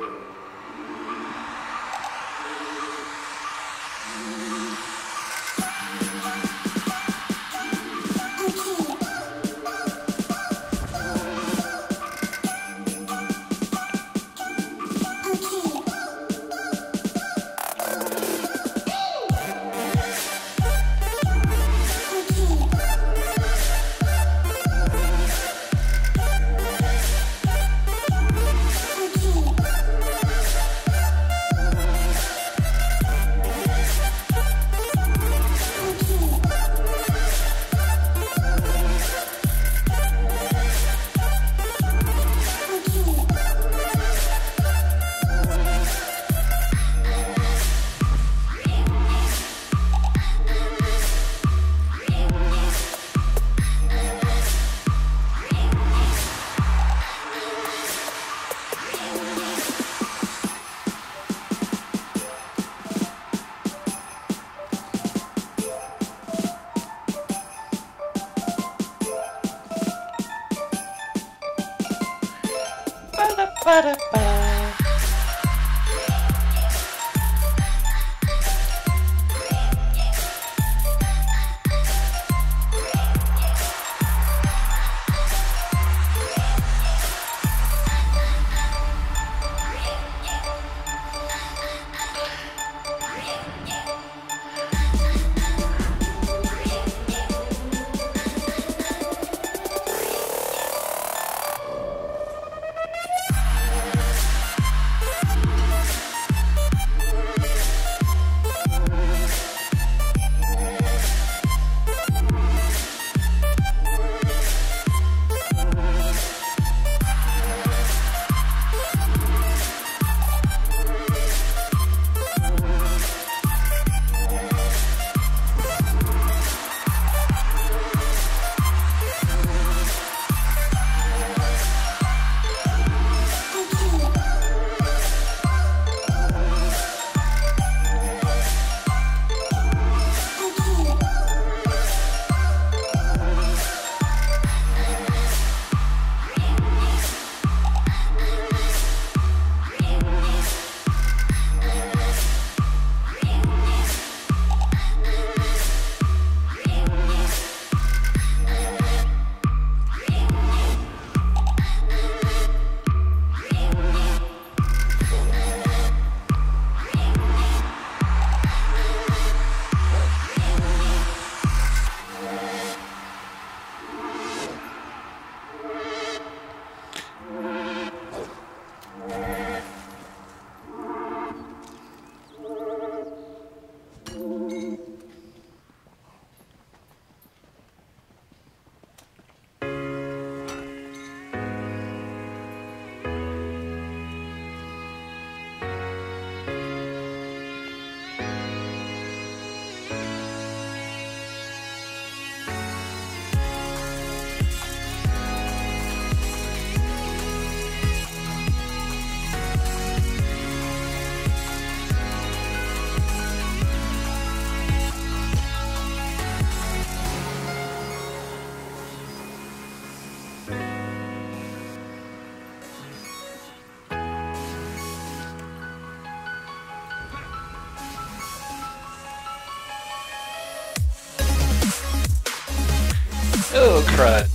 Oh, crud.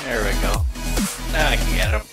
There we go. Now I can get him.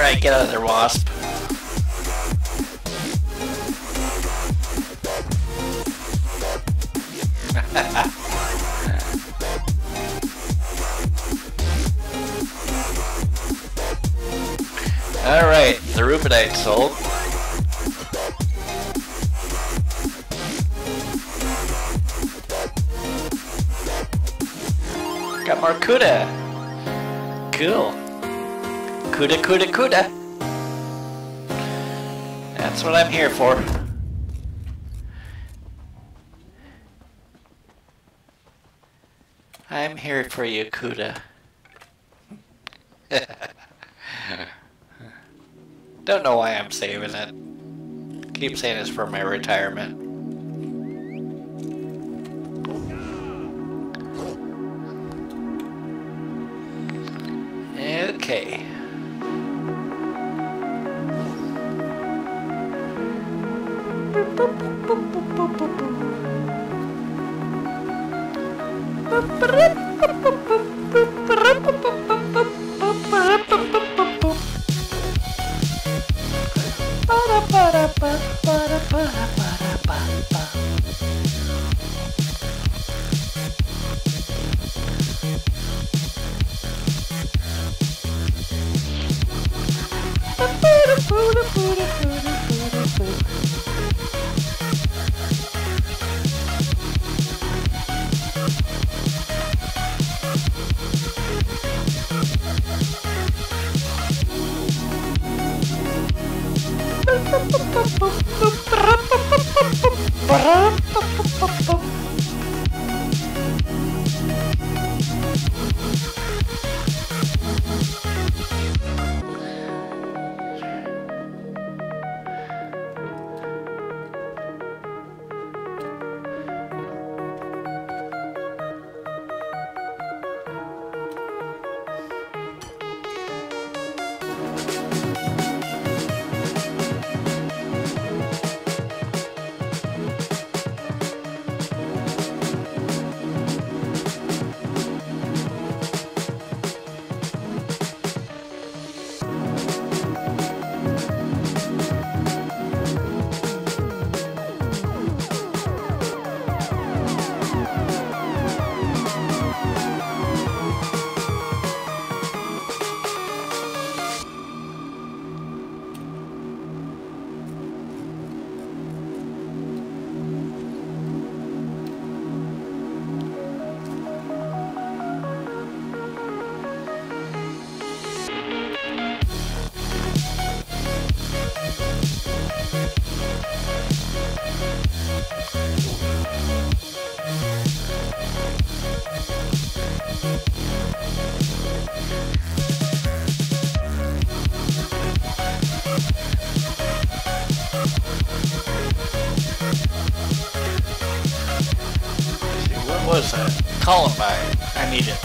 Alright, get out of there, Wasp. Alright, the Rubidite sold. Got more Cuda. Cool. Cuda, Cuda, Cuda. That's what I'm here for. I'm here for you, Cuda. Don't know why I'm saving it. Keep saying it's for my retirement. Okay. What was that? Columbine. I need it.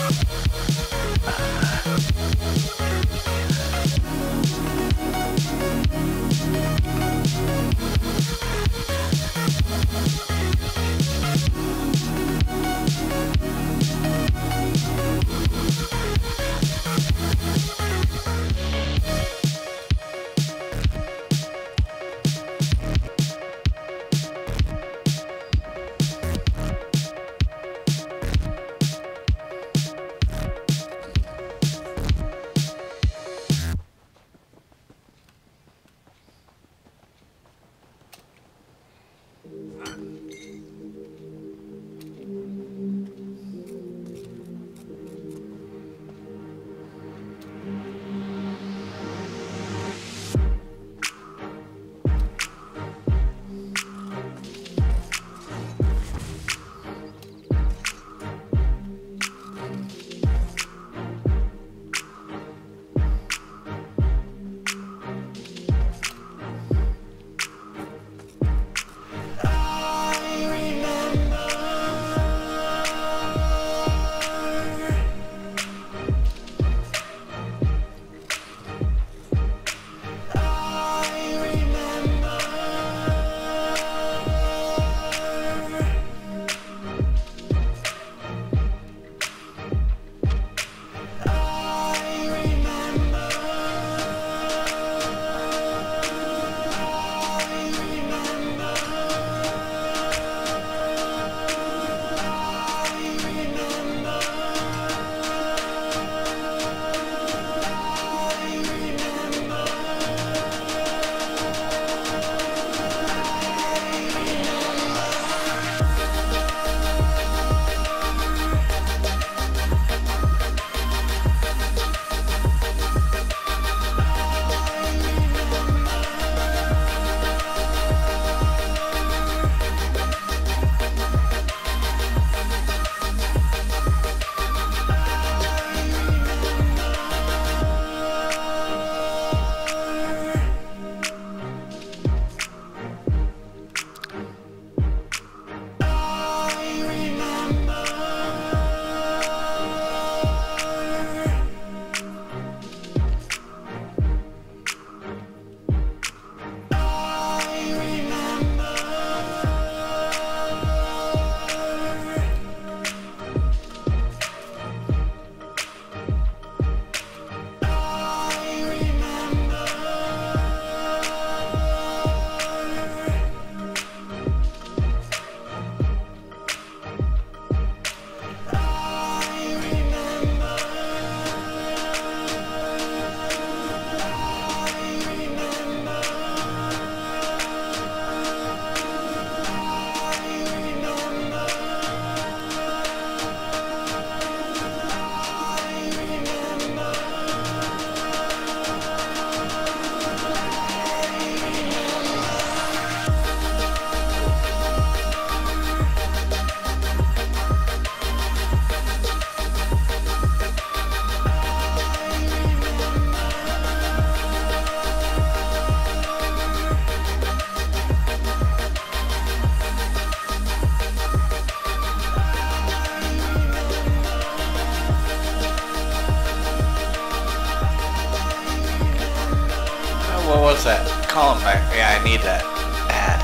call him back. Yeah, I need that ad.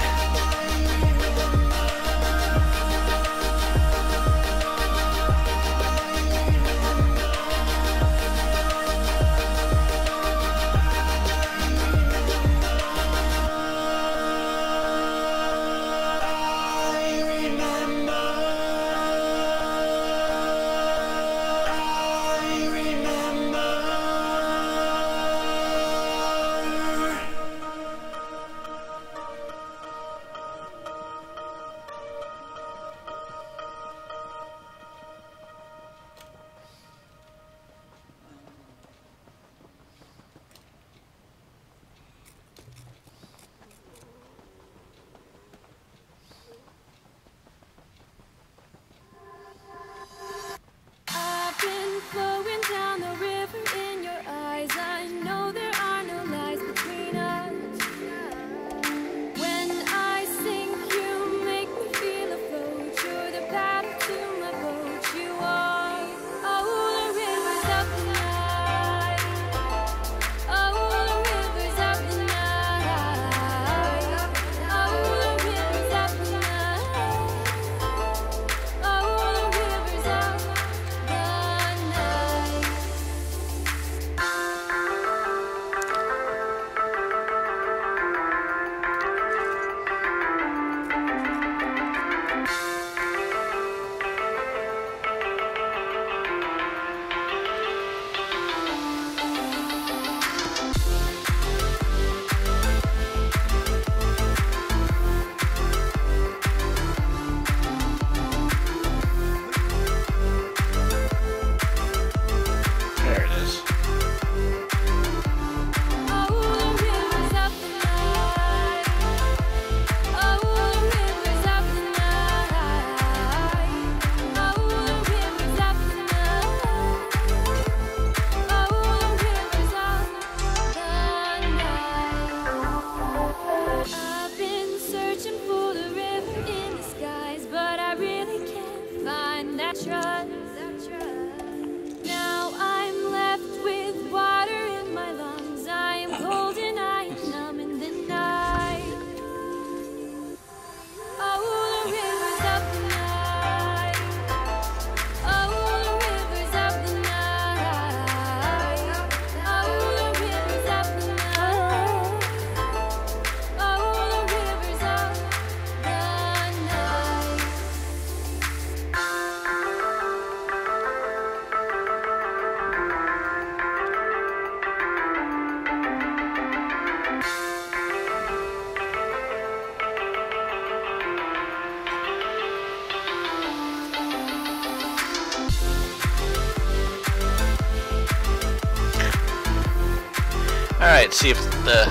Alright, see if the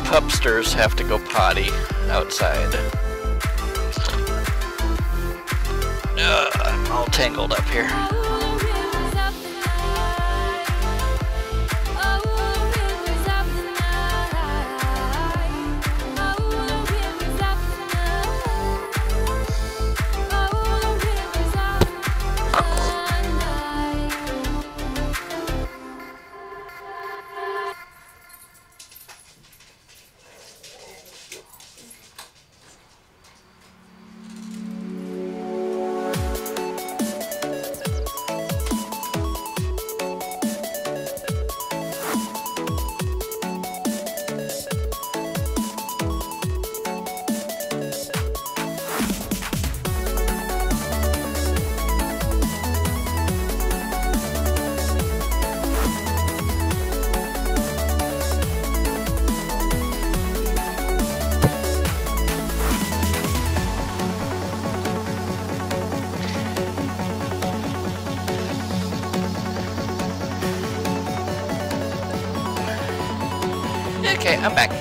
pupsters have to go potty outside. I'm all tangled up here. Okay, I'm back.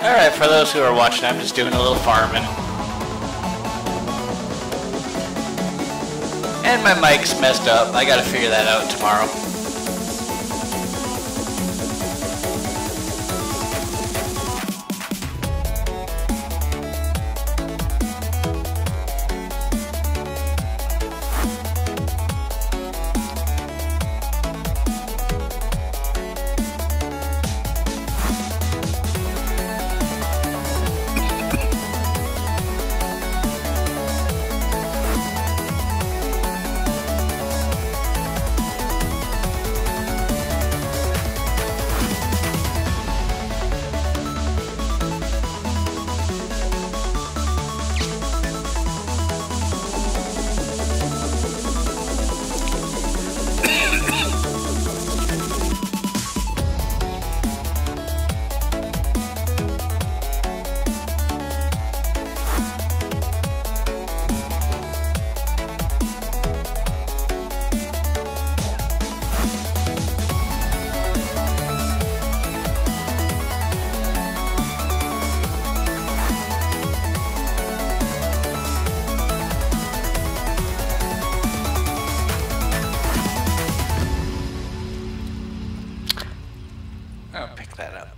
Alright, for those who are watching, I'm just doing a little farming. And my mic's messed up. I gotta figure that out tomorrow. I'll pick that up.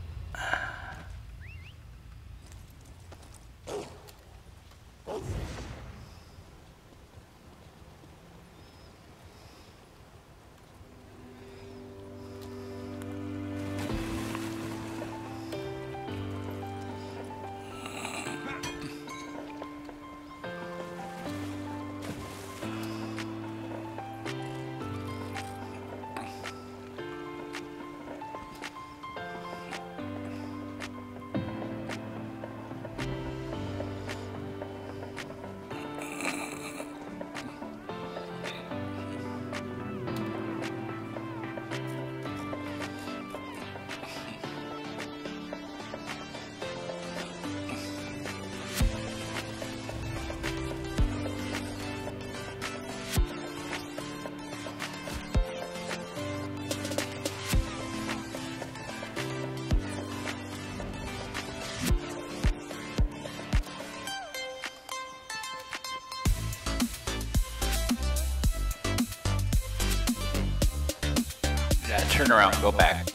Turn around and go back.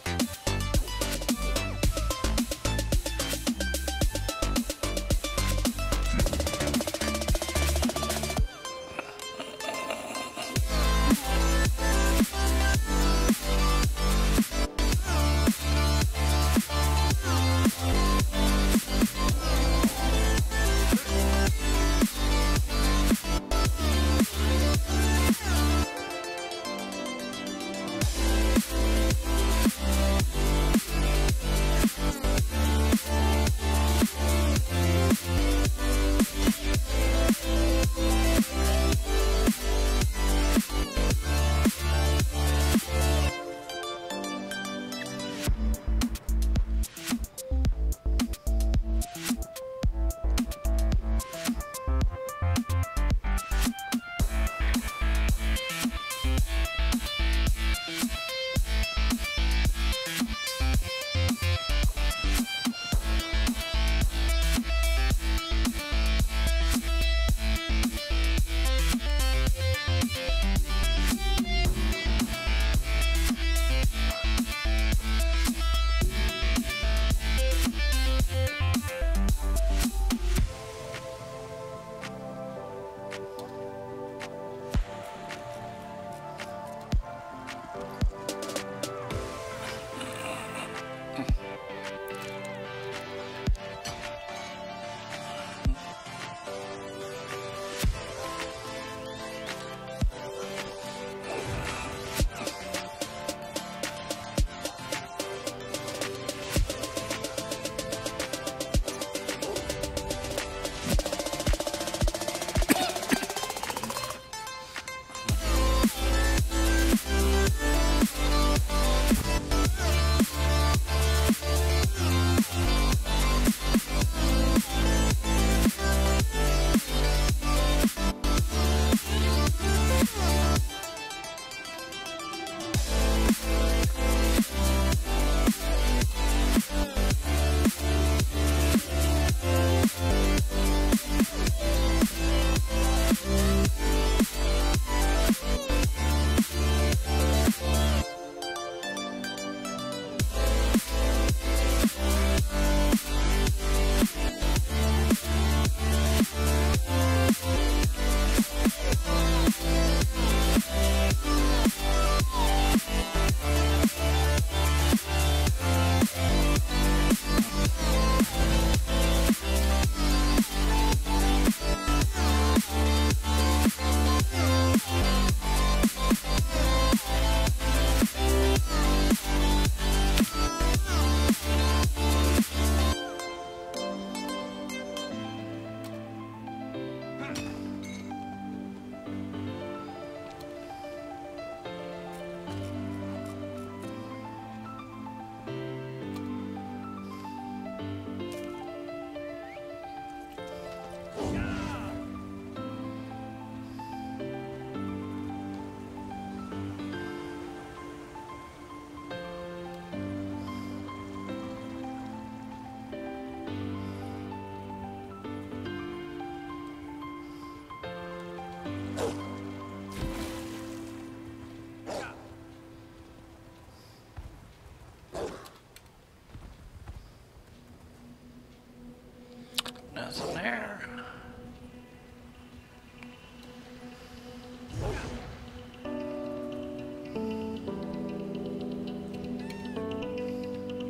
there.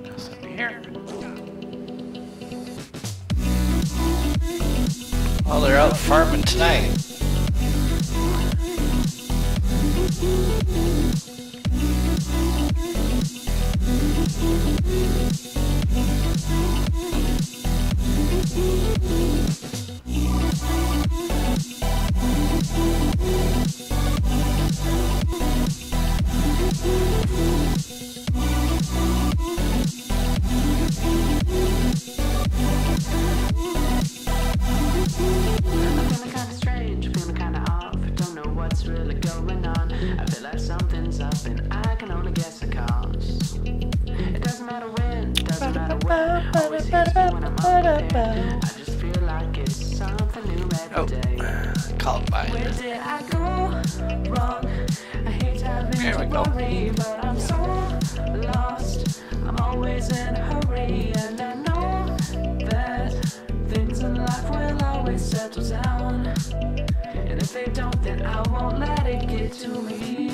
Nothing here. Well, they're out farming tonight. Carbide. Where did I go wrong? I hate having to worry, but I'm so lost. I'm always in a hurry, and I know that things in life will always settle down. And if they don't, then I won't let it get to me.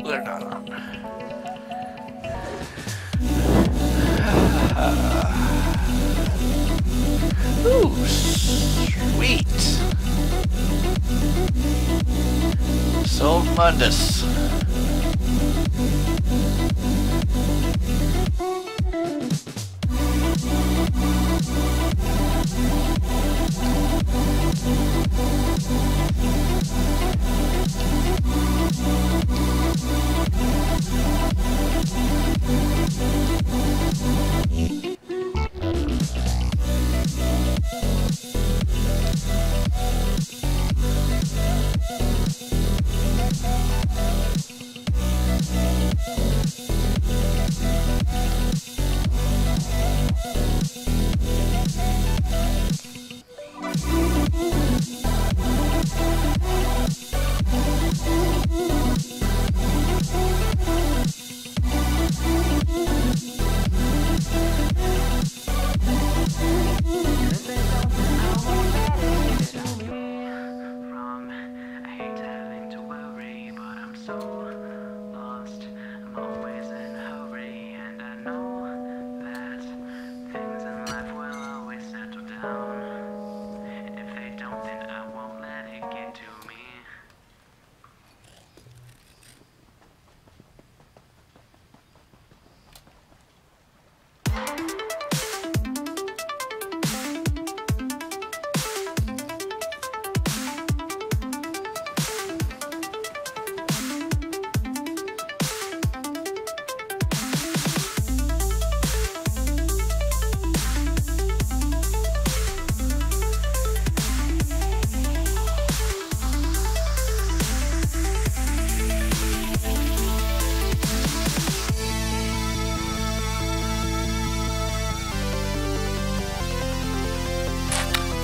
They're not on. Ooh, sweet. Sold Mundus.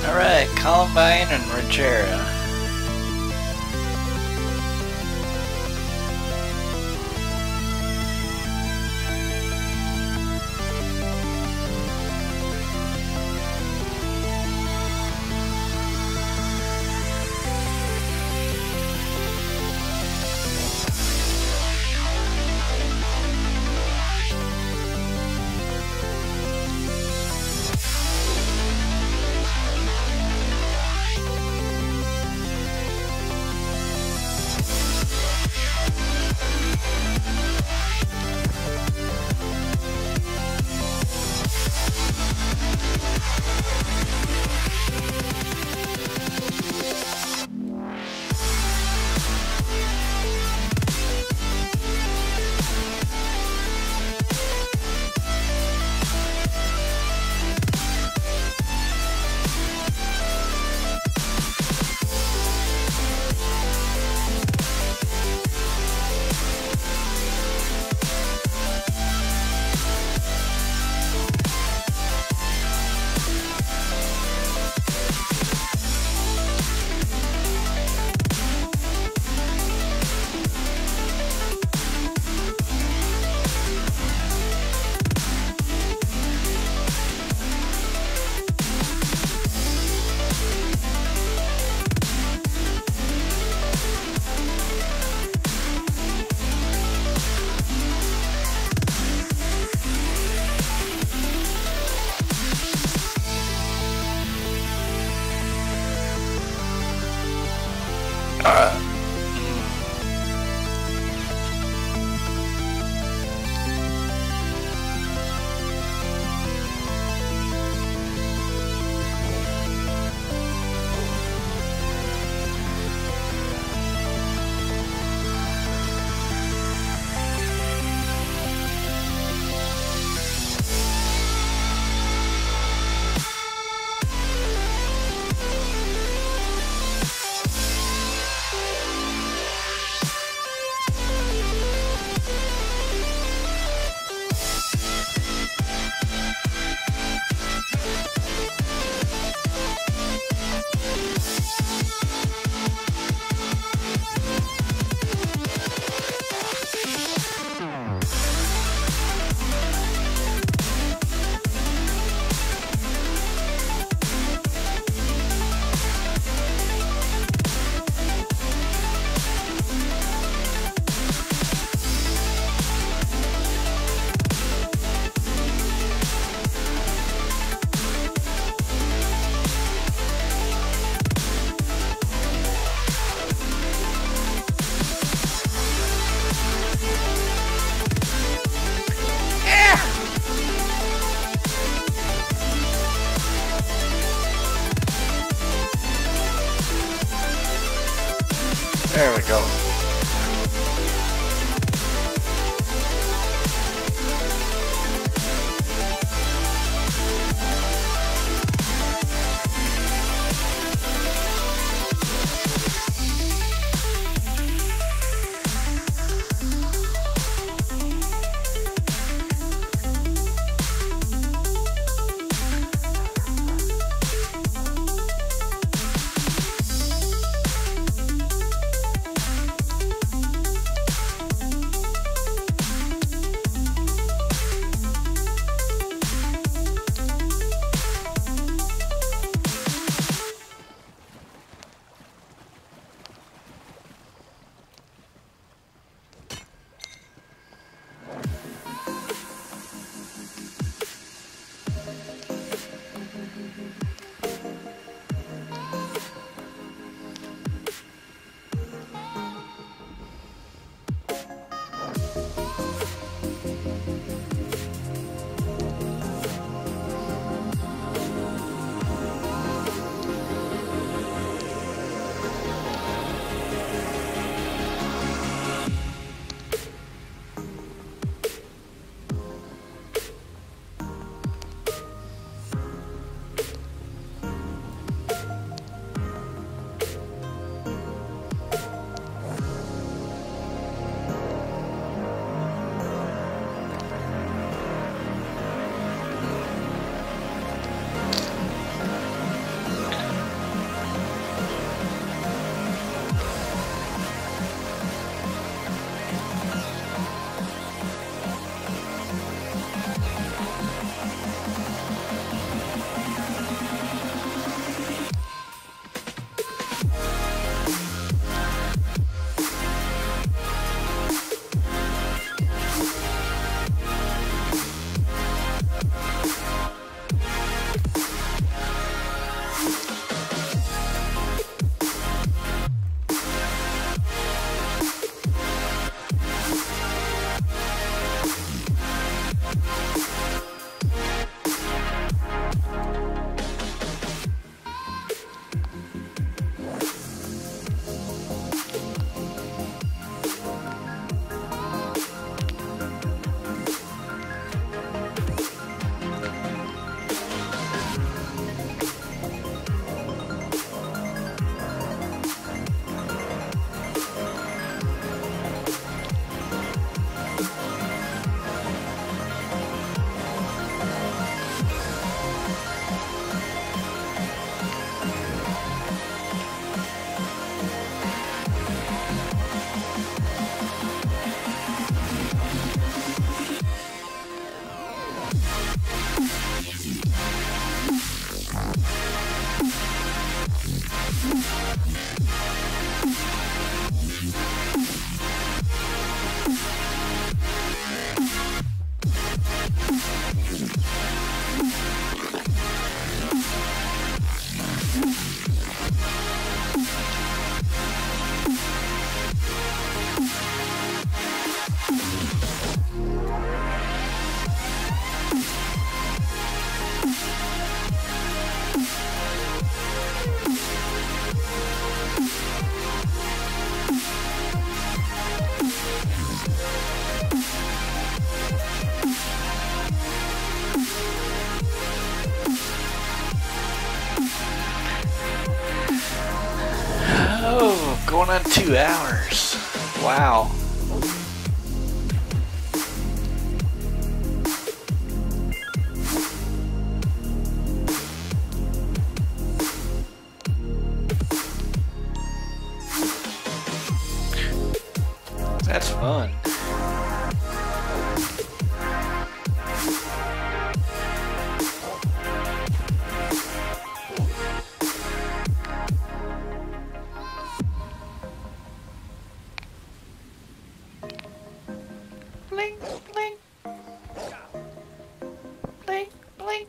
Alright, Columbine and Regera. There we go. Going on 2 hours. Wow. That's fun. Blink, blink. Blink, blink.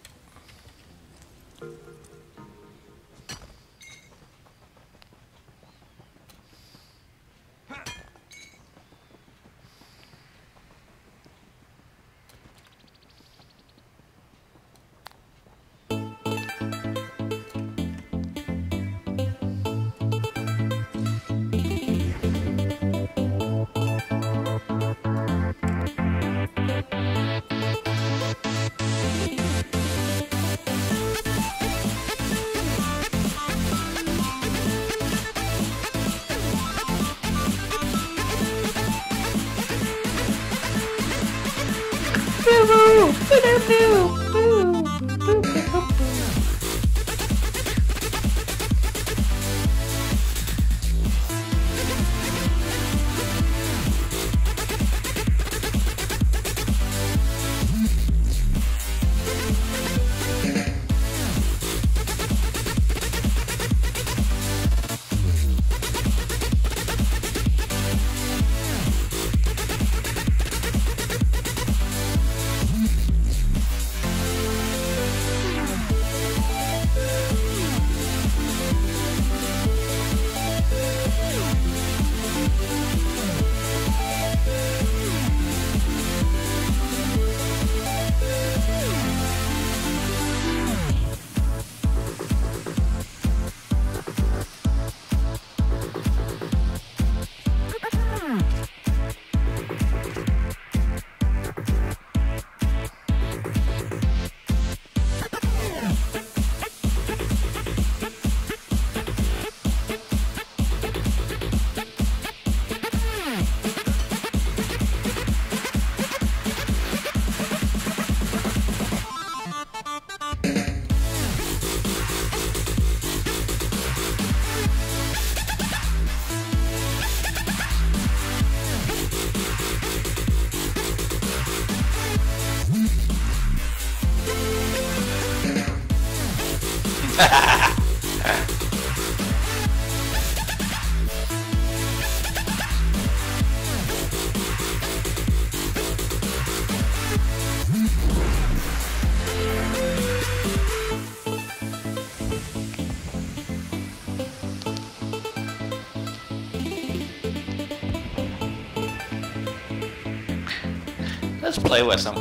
Let's play with them.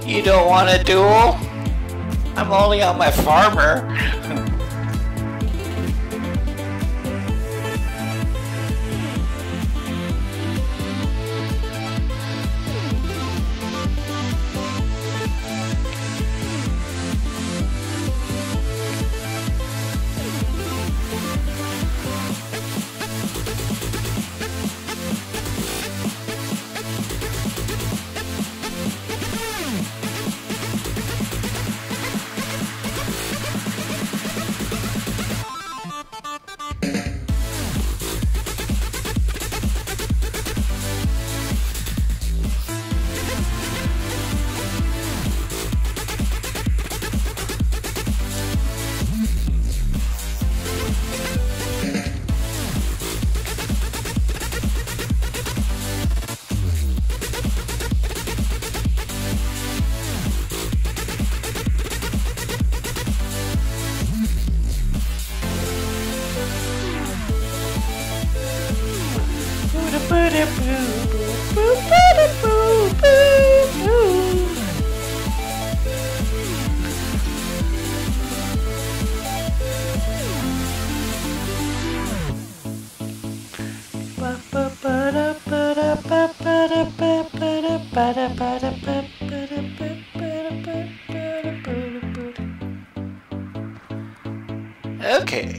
You don't want a duel? I'm only on my farmer. Okay.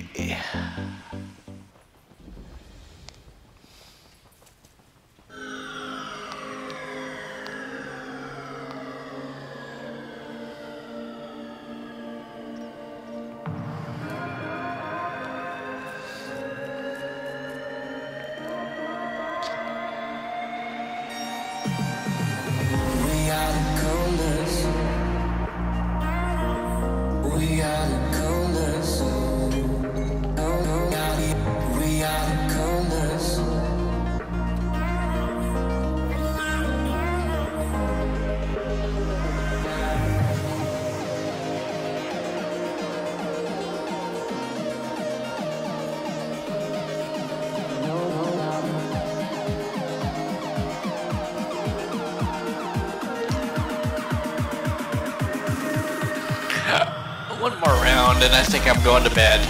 One more round and I think I'm going to bed.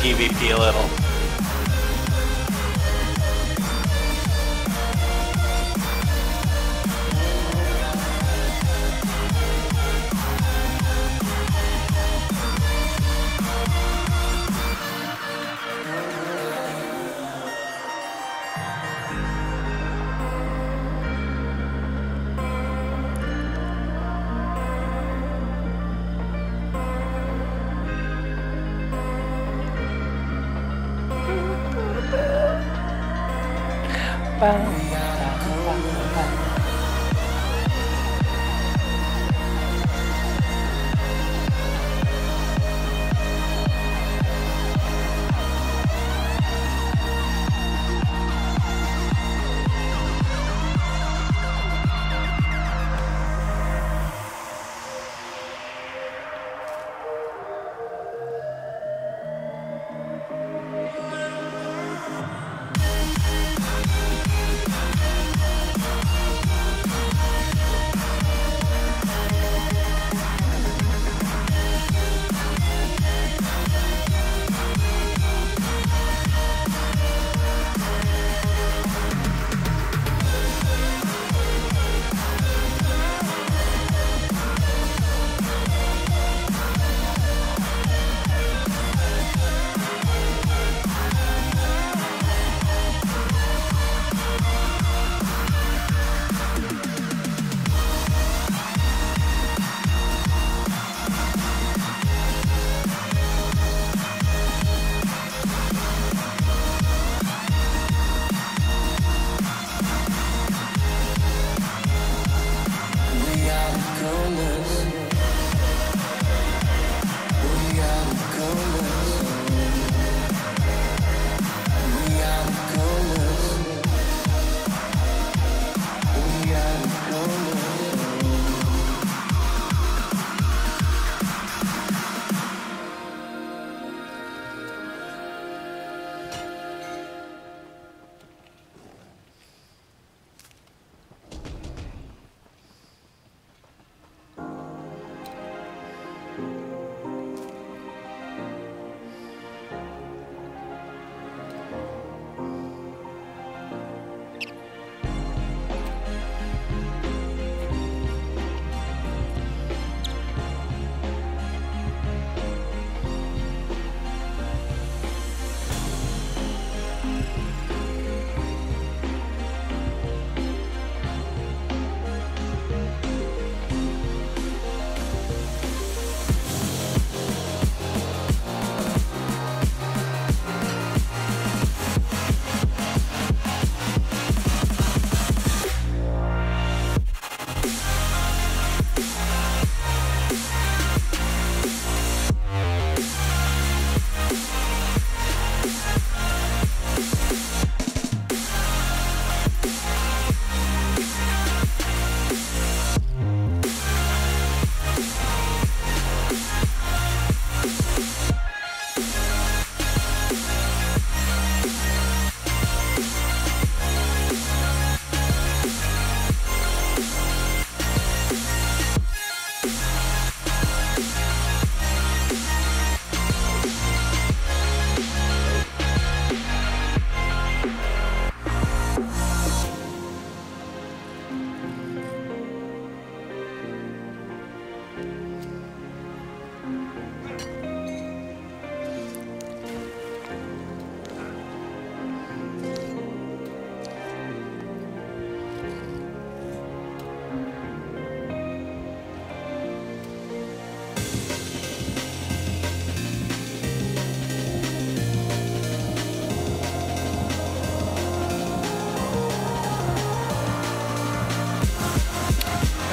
PvP a little.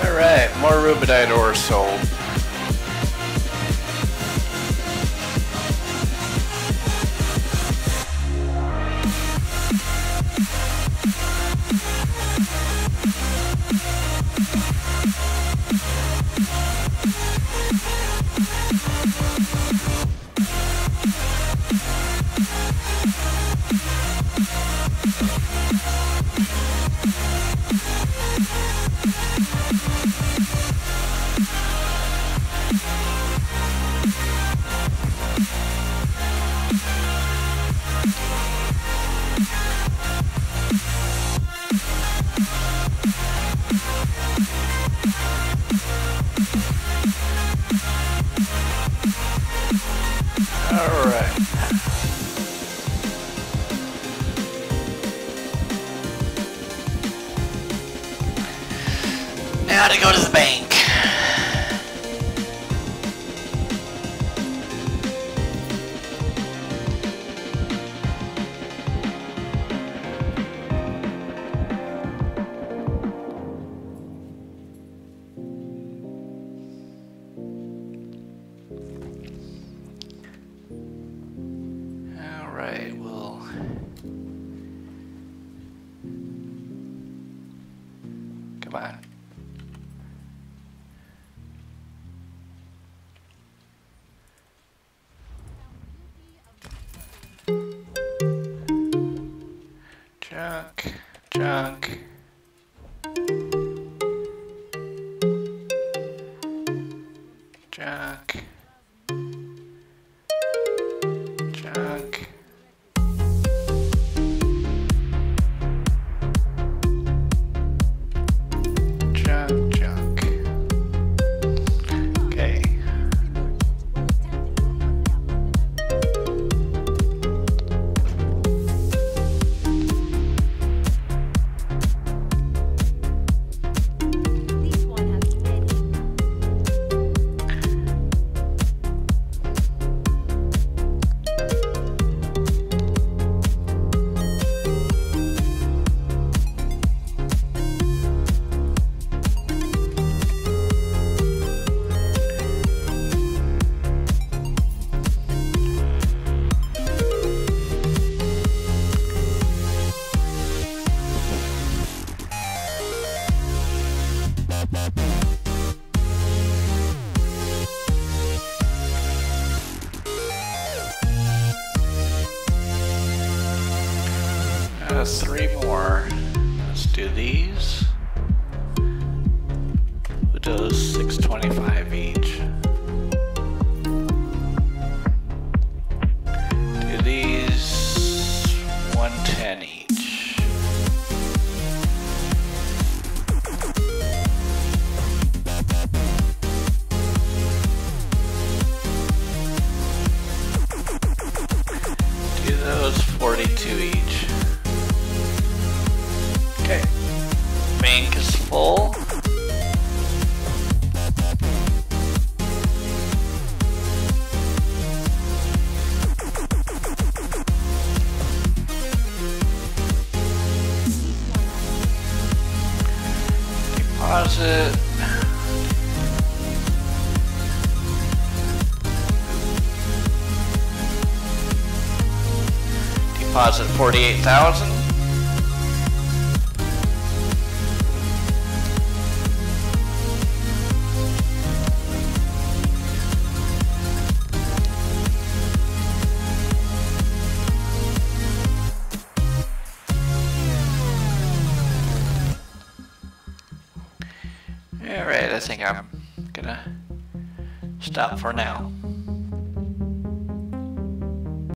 Alright, more rubidite ore sold. Gotta go to the bank. Alright, well, come on. Junk, junk. Junk. Junk. Junk, junk. Okay. Three more. Let's do these. We'll do $6.25 each. Do these $1.10 each. Do those $42 each. Okay, bank is full. Deposit. Deposit 48,000. Alright, I think I'm gonna stop for now.